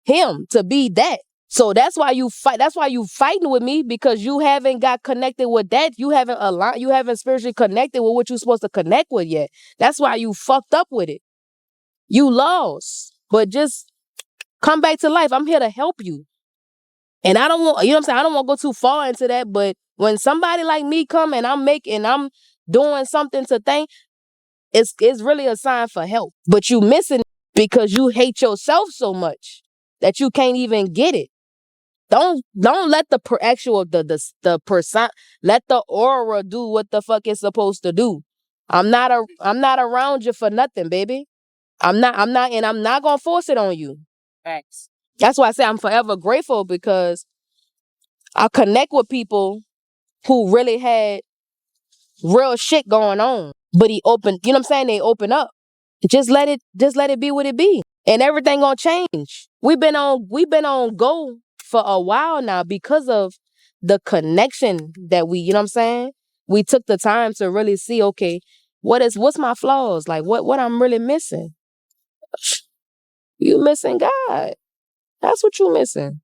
him, to be that. So that's why you fight. That's why you fighting with me, because you haven't got connected with that. You haven't aligned. You haven't spiritually connected with what you're supposed to connect with yet. That's why you fucked up with it. You lost. But just come back to life. I'm here to help you. And I don't want, you know what I'm saying? I don't want to go too far into that. But when somebody like me come and I'm doing something to think, it's really a sign for help. But you missing it because you hate yourself so much that you can't even get it. Don't let the person, let the aura do what the fuck it's supposed to do. I'm not around you for nothing, baby. I'm not, and I'm not gonna force it on you. Facts. That's why I say I'm forever grateful, because I connect with people who really had real shit going on. But he opened, you know what I'm saying? They open up. Just let it be what it be. And everything gonna change. We've been on go for a while now because of the connection that we, you know what I'm saying? We took the time to really see, okay, what's my flaws? Like what I'm really missing? You missing God. That's what you missing.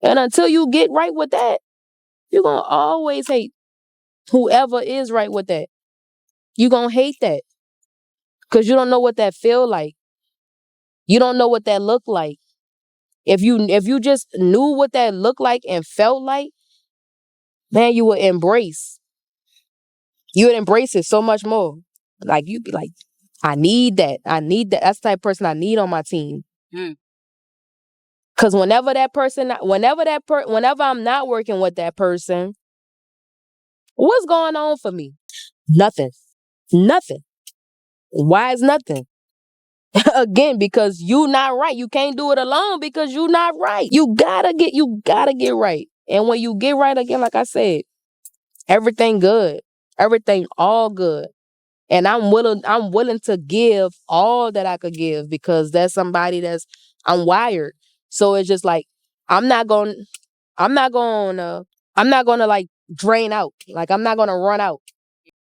And until you get right with that, you're gonna always hate whoever is right with that. You're gonna hate that. Cause you don't know what that feel like. You don't know what that look like. If you just knew what that looked like and felt like, man, you would embrace. You would embrace it so much more. Like you'd be like, I need that. I need that. That's the type of person I need on my team. Cause whenever I'm not working with that person, what's going on for me? Nothing. Nothing. Why is nothing? Again, because you not right. You can't do it alone because you not right. You gotta get right. And when you get right again, like I said, everything good. Everything all good. And I'm willing to give all that I could give, because that's somebody I'm wired. So it's just like I'm not gonna like drain out. Like I'm not gonna run out.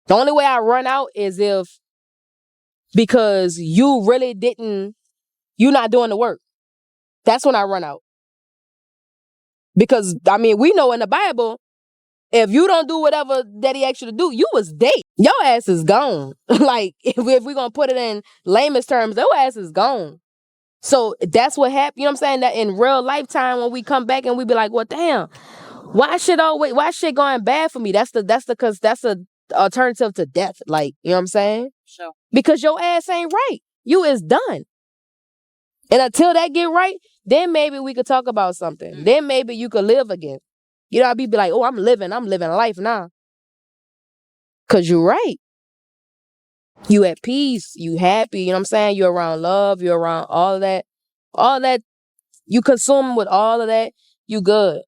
The only way I run out is because you're not doing the work. That's when I run out. Because I mean, we know in the Bible, if you don't do whatever that he asked you to do, you was dead. Your ass is gone. Like, if we're going to put it in layman's terms, your ass is gone. So that's what happened. You know what I'm saying? That in real lifetime, when we come back and we be like, well, damn, why shit going bad for me? That's the alternative to death. Like, you know what I'm saying? Sure. Because your ass ain't right. You is done. And until that get right, then maybe we could talk about something. Then maybe you could live again. You know, I'll be like, oh, I'm living life now. Cause you're right. You at peace, you happy, you know what I'm saying? You're around love, you're around all of that. All that, you consume with all of that, you good.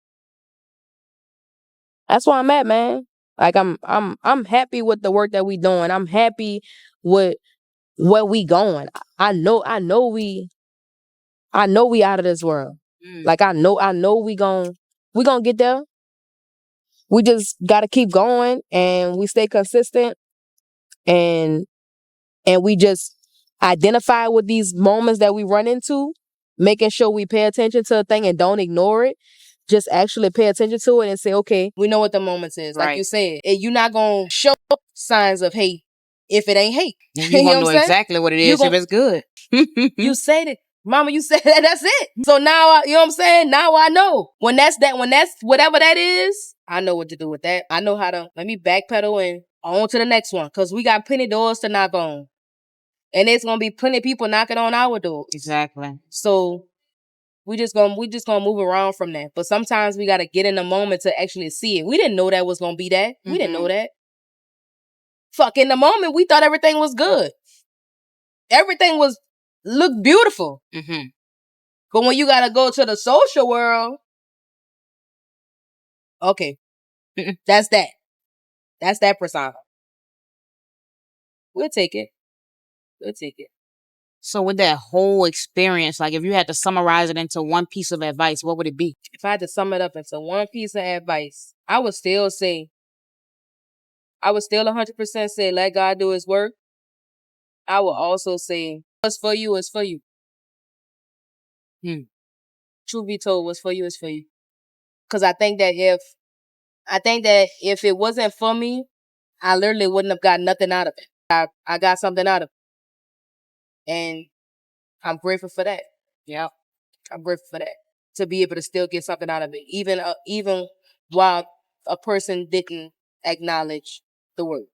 That's where I'm at, man. Like I'm happy with the work that we doing. I'm happy with where we going. I know we out of this world. Like I know we gonna get there. We just gotta keep going, and we stay consistent, and we just identify with these moments that we run into, making sure we pay attention to a thing and don't ignore it. Just actually pay attention to it and say, okay, we know what the moments is. Like you said, you're not gonna show signs of hate if it ain't hate. You won't know exactly what it is if it's good. You said it. Mama, you said that, that's it. So now, you know what I'm saying? Now I know. When that's whatever that is, I know what to do with that. I know how to, let me backpedal and on to the next one. Because we got plenty doors to knock on. And there's going to be plenty of people knocking on our door. Exactly. So we just gonna move around from that. But sometimes we got to get in the moment to actually see it. We didn't know that was going to be that. We didn't know that. Fuck, in the moment, we thought everything was good. Everything looked beautiful. But when you gotta go to the social world, okay, that's that. That's that persona. We'll take it. So with that whole experience, like if you had to summarize it into one piece of advice, what would it be? If I had to sum it up into one piece of advice, I would still 100% say, let God do his work. I would also say, what's for you is for you. Truth be told, what's for you is for you. Because I think that if it wasn't for me, I literally wouldn't have got nothing out of it. I got something out of it. And I'm grateful for that. Yeah. I'm grateful for that. To be able to still get something out of it. Even while a person didn't acknowledge the word.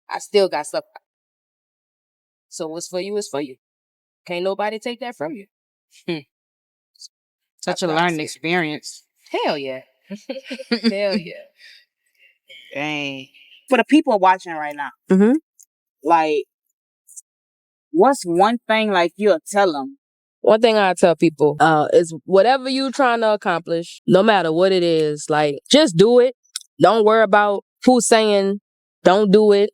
I still got something. So what's for you is for you. Can't nobody take that from you. Such a learned experience. Hell yeah. Hell yeah. Dang. For the people watching right now, Mm-hmm. like, what's one thing like you'll tell them? One thing I tell people is whatever you trying to accomplish, no matter what it is, like, just do it. Don't worry about who's saying don't do it.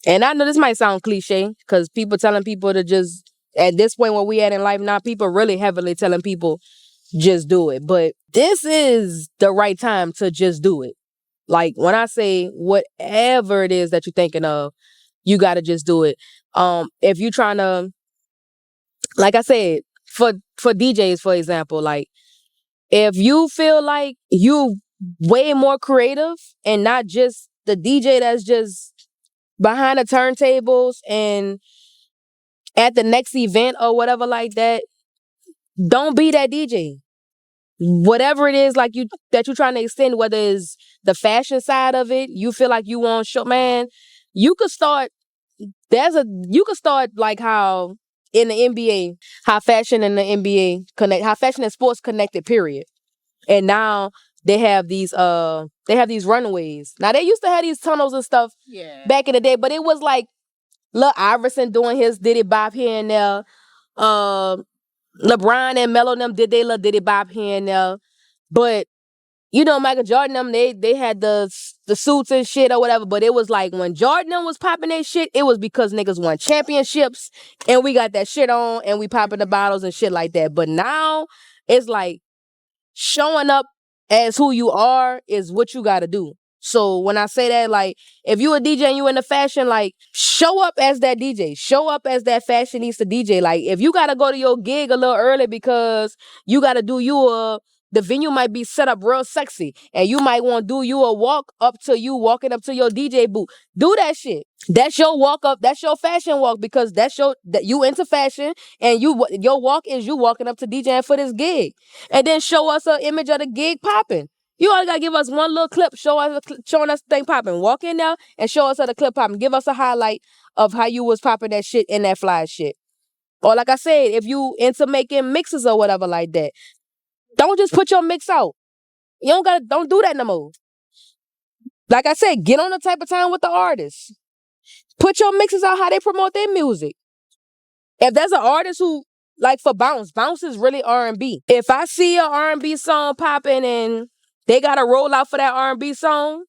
And I know this might sound cliche because people telling people to just, at this point where we at in life now, people really heavily telling people just do it. But this is the right time to just do it. Like when I say whatever it is that you're thinking of, you got to just do it. If you're trying to, like I said, for DJs, for example, like if you feel like you way more creative and not just the DJ that's just behind the turntables and at the next event or whatever like that, don't be that DJ. Whatever it is like that you're trying to extend, whether it's the fashion side of it, you feel like you want show, man, you could start like how in the NBA, how fashion and the NBA connect, how fashion and sports connected, period. And now they have these runways. Now they used to have these tunnels and stuff back in the day, but it was like Lil Iverson doing his Diddy Bop here and there. LeBron and Melo them did they little Diddy Bop here and there. But you know, Michael Jordan them, they had the suits and shit or whatever, but it was like when Jordan them was popping that shit, it was because niggas won championships and we got that shit on and we popping the bottles and shit like that. But now it's like showing up as who you are is what you gotta do. So when I say that, like, if you a DJ and you in the fashion, like, show up as that DJ. Show up as that fashionista DJ. Like, if you gotta go to your gig a little early because you gotta do the venue might be set up real sexy and you might want to do you a walk up to you walking up to your DJ booth. Do that shit. That's your walk up. That's your fashion walk because that you into fashion and your walk is you walking up to DJing for this gig. And then show us an image of the gig popping. You all gotta give us one little clip showing us the thing popping. Walk in there and show us the clip popping. Give us a highlight of how you was popping that shit in that fly shit. Or like I said, if you into making mixes or whatever like that, don't just put your mix out. Don't do that no more. Like I said, get on the type of time with the artists. Put your mixes out how they promote their music. If there's an artist who, like for Bounce is really R&B. If I see an R&B song popping and they got a roll out for that R&B song,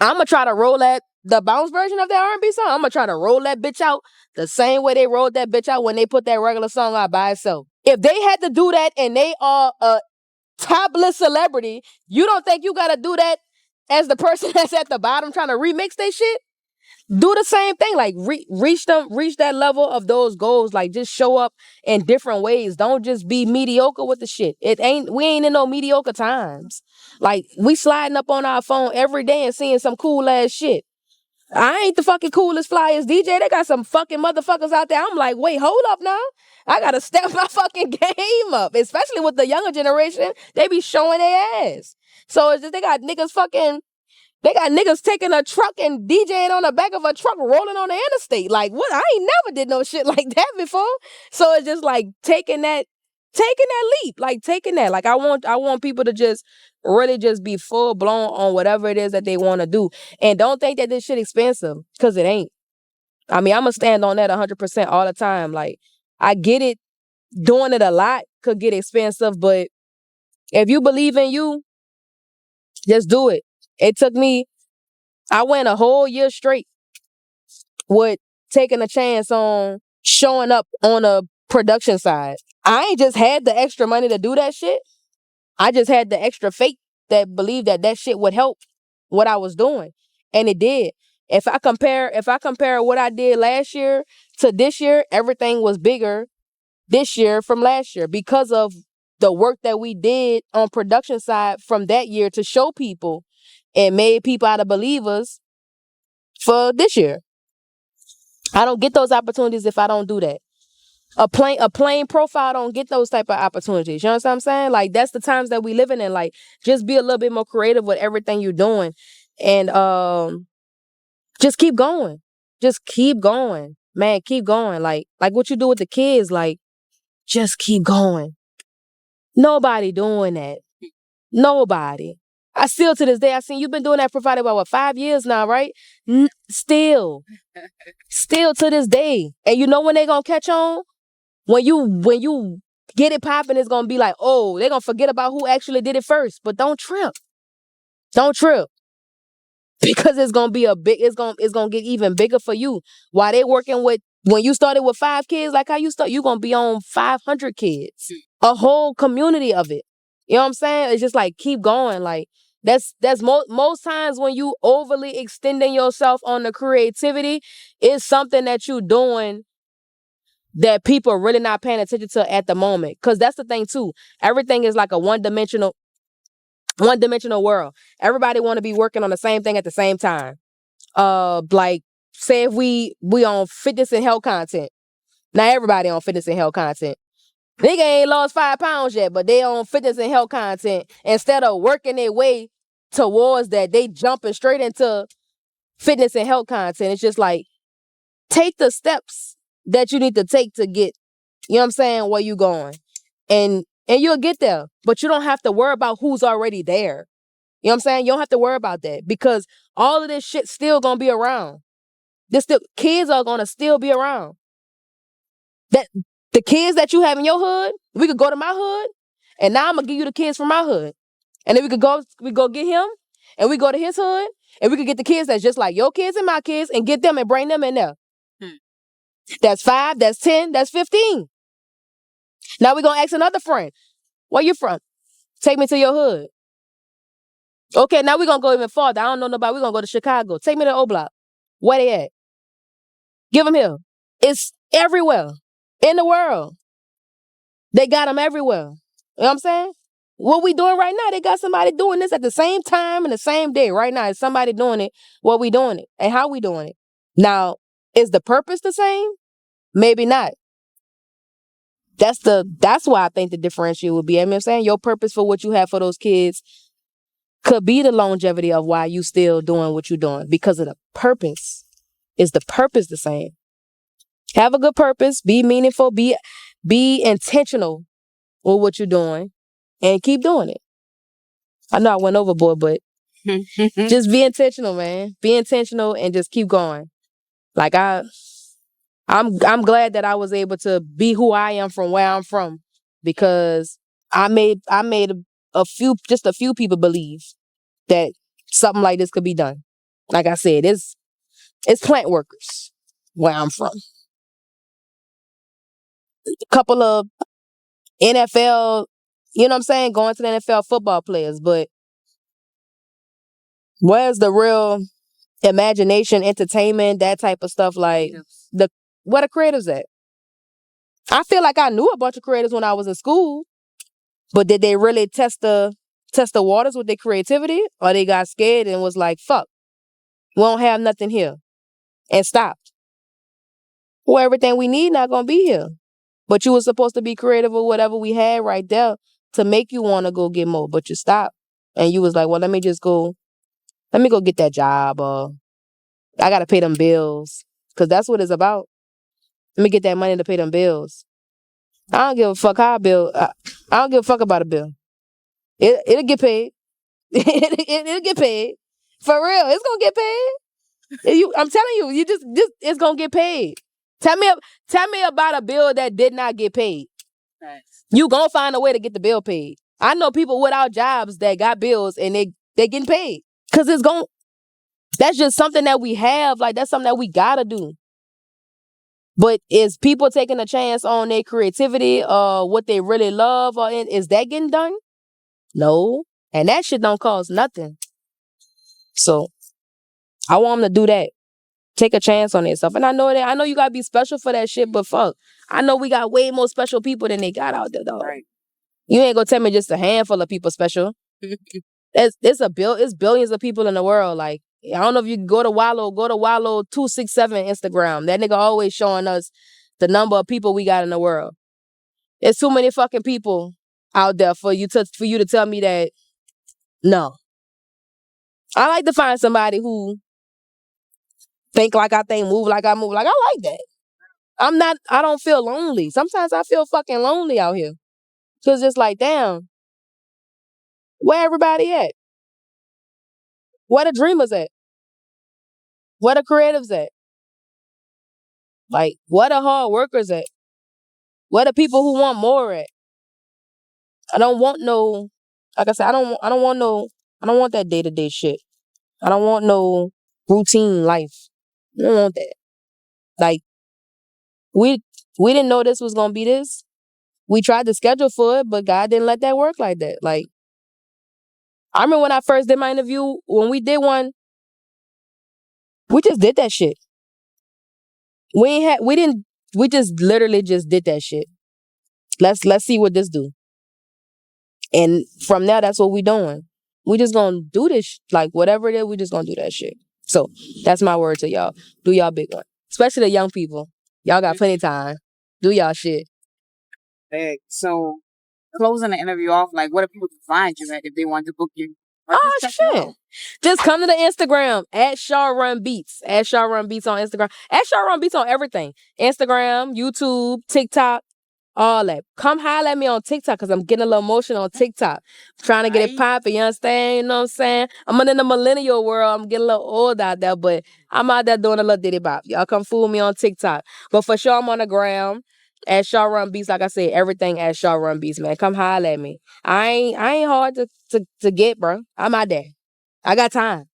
I'm going to try to roll the Bounce version of that R&B song. I'm going to try to roll that bitch out the same way they rolled that bitch out when they put that regular song out by itself. If they had to do that and they are a top-list celebrity, you don't think you got to do that as the person that's at the bottom trying to remix their shit? Do the same thing. Like, reach that level of those goals. Like, just show up in different ways. Don't just be mediocre with the shit. We ain't in no mediocre times. Like, we sliding up on our phone every day and seeing some cool ass shit. I ain't the fucking coolest, flyest DJ. They got some fucking motherfuckers out there. I'm like, wait, hold up now. I gotta step my fucking game up. Especially with the younger generation. They be showing their ass. So it's just they got niggas taking a truck and DJing on the back of a truck rolling on the interstate. Like, what? I ain't never did no shit like that before. So it's just like taking that leap. Like taking that. Like I want people to just really just be full blown on whatever it is that they want to do. And don't think that this shit expensive, because it ain't. I mean, I'm going to stand on that 100% all the time. Like, I get it. Doing it a lot could get expensive, but if you believe in you, just do it. I went a whole year straight with taking a chance on showing up on a production side. I ain't just had the extra money to do that shit. I just had the extra faith that believed that shit would help what I was doing. And it did. If I compare what I did last year to this year, everything was bigger this year from last year because of the work that we did on production side from that year to show people and made people out of believers for this year. I don't get those opportunities if I don't do that. A plain profile don't get those type of opportunities. You know what I'm saying? Like, that's the times that we living in. Like, just be a little bit more creative with everything you're doing. And just keep going. Just keep going. Man, keep going. Like what you do with the kids, like, just keep going. Nobody doing that. Nobody. I still to this day, I seen you've been doing that for probably about 5 years now, right? Still to this day. And you know when they gonna catch on? When you get it popping, it's gonna be like, oh, they're gonna forget about who actually did it first. But don't trip. Don't trip. Because it's gonna be it's gonna get even bigger for you. While they working with, when you started with 5 kids, like how you start, you gonna be on 500 kids. A whole community of it. You know what I'm saying? It's just like, keep going. Like, that's most times when you overly extending yourself on the creativity, it's something that you doing that people are really not paying attention to at the moment. Because that's the thing too. Everything is like a one-dimensional world. Everybody want to be working on the same thing at the same time. Like, say if we on fitness and health content. Now everybody on fitness and health content. Nigga ain't lost 5 pounds yet, but they on fitness and health content. Instead of working their way towards that, they jumping straight into fitness and health content. It's just like, take the steps that you need to take to get, you know what I'm saying, where you going. And you'll get there. But you don't have to worry about who's already there. You know what I'm saying? You don't have to worry about that because all of this shit still gonna be around. Kids are gonna still be around. That the kids that you have in your hood, we could go to my hood, and now I'm gonna give you the kids from my hood. And then we go get him, and we go to his hood, and we could get the kids that's just like your kids and my kids and get them and bring them in there. That's 5, that's 10, that's 15. Now we're gonna ask another friend, where you from? Take me to your hood. Okay, now we're gonna go even farther. I don't know nobody. We're gonna go to Chicago. Take me to O Block. Where they at? Give them here. It's everywhere in the world. They got them everywhere. You know what I'm saying? What we doing right now, they got somebody doing this at the same time and the same day. Right now, it's somebody doing it, what we doing it, and how we doing it. Now, is the purpose the same? Maybe not. That's why I think the differential would be, you know what I'm saying? Your purpose for what you have for those kids could be the longevity of why you still doing what you're doing because of the purpose. Is the purpose the same? Have a good purpose, be meaningful, be intentional with what you're doing, and keep doing it. I know I went overboard, but just be intentional, man. Be intentional and just keep going. Like I'm glad that I was able to be who I am from where I'm from because I made a few people believe that something like this could be done. Like I said, it's plant workers where I'm from. A couple of NFL, you know what I'm saying, going to the NFL football players, but where's the real imagination, entertainment, that type of stuff? Like where the creatives at? I feel like I knew a bunch of creatives when I was in school, but did they really test the waters with their creativity, or they got scared and was like, "Fuck, we don't have nothing here," and stopped? Well, everything we need not gonna be here, but you were supposed to be creative with whatever we had right there to make you want to go get more, but you stopped and you was like, "Well, let me go get that job, or I gotta pay them bills," because that's what it's about. Let me get that money to pay them bills. I don't give a fuck how a bill. I don't give a fuck about a bill. It'll get paid. It'll get paid. For real, it's gonna get paid. I'm telling you, it's gonna get paid. Tell me about a bill that did not get paid. Nice. You gonna find a way to get the bill paid. I know people without jobs that got bills and they getting paid. Cause that's just something that we have. Like, that's something that we gotta do. But is people taking a chance on their creativity, what they really love, or is that getting done? No. And that shit don't cost nothing. So I want them to do that. Take a chance on themselves. And I know you gotta be special for that shit, but fuck. I know we got way more special people than they got out there, dog. Right. You ain't gonna tell me just a handful of people special. It's billions of people in the world. Like, I don't know if you can go to Wallow 267 Instagram. That nigga always showing us the number of people we got in the world. It's too many fucking people out there for you to tell me that no. I like to find somebody who think like I think, move like I move. Like, I like that. I don't feel lonely. Sometimes I feel fucking lonely out here. Cause it's like, damn, where everybody at? Where the dreamers at? Where the creatives at? Like, where the hard workers at? Where the people who want more at? I don't want no, like I said, I don't want that day-to-day shit. I don't want no routine life. I don't want that. Like, we didn't know this was gonna be this. We tried to schedule for it, but God didn't let that work like that. Like, I remember when I first did my interview, when we did one, we just did that shit. We just literally just did that shit. Let's see what this do. And from now, that's what we doing. We just gonna do this, like, whatever it is, we just gonna do that shit. So that's my word to y'all. Do y'all big one. Especially the young people. Y'all got plenty of time. Do y'all shit. So, closing the interview off, like, what if people can find you at if they want to book you? Oh, shit. Just come to the Instagram, at Char Run Beats. At Char Run Beats on Instagram. At Char Run Beats on everything. Instagram, YouTube, TikTok, all that. Come holler at me on TikTok because I'm getting a little motion on TikTok. Trying to get it popping, you understand? You know what I'm saying? I'm in the millennial world. I'm getting a little old out there, but I'm out there doing a little diddy bop. Y'all come fool me on TikTok. But for sure, I'm on the gram. At Char Run Beats, like I said, everything at Char Run Beats, man. Come holler at me. I ain't hard to get, bro. I'm out there. I got time.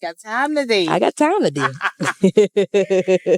Got time today. I got time today.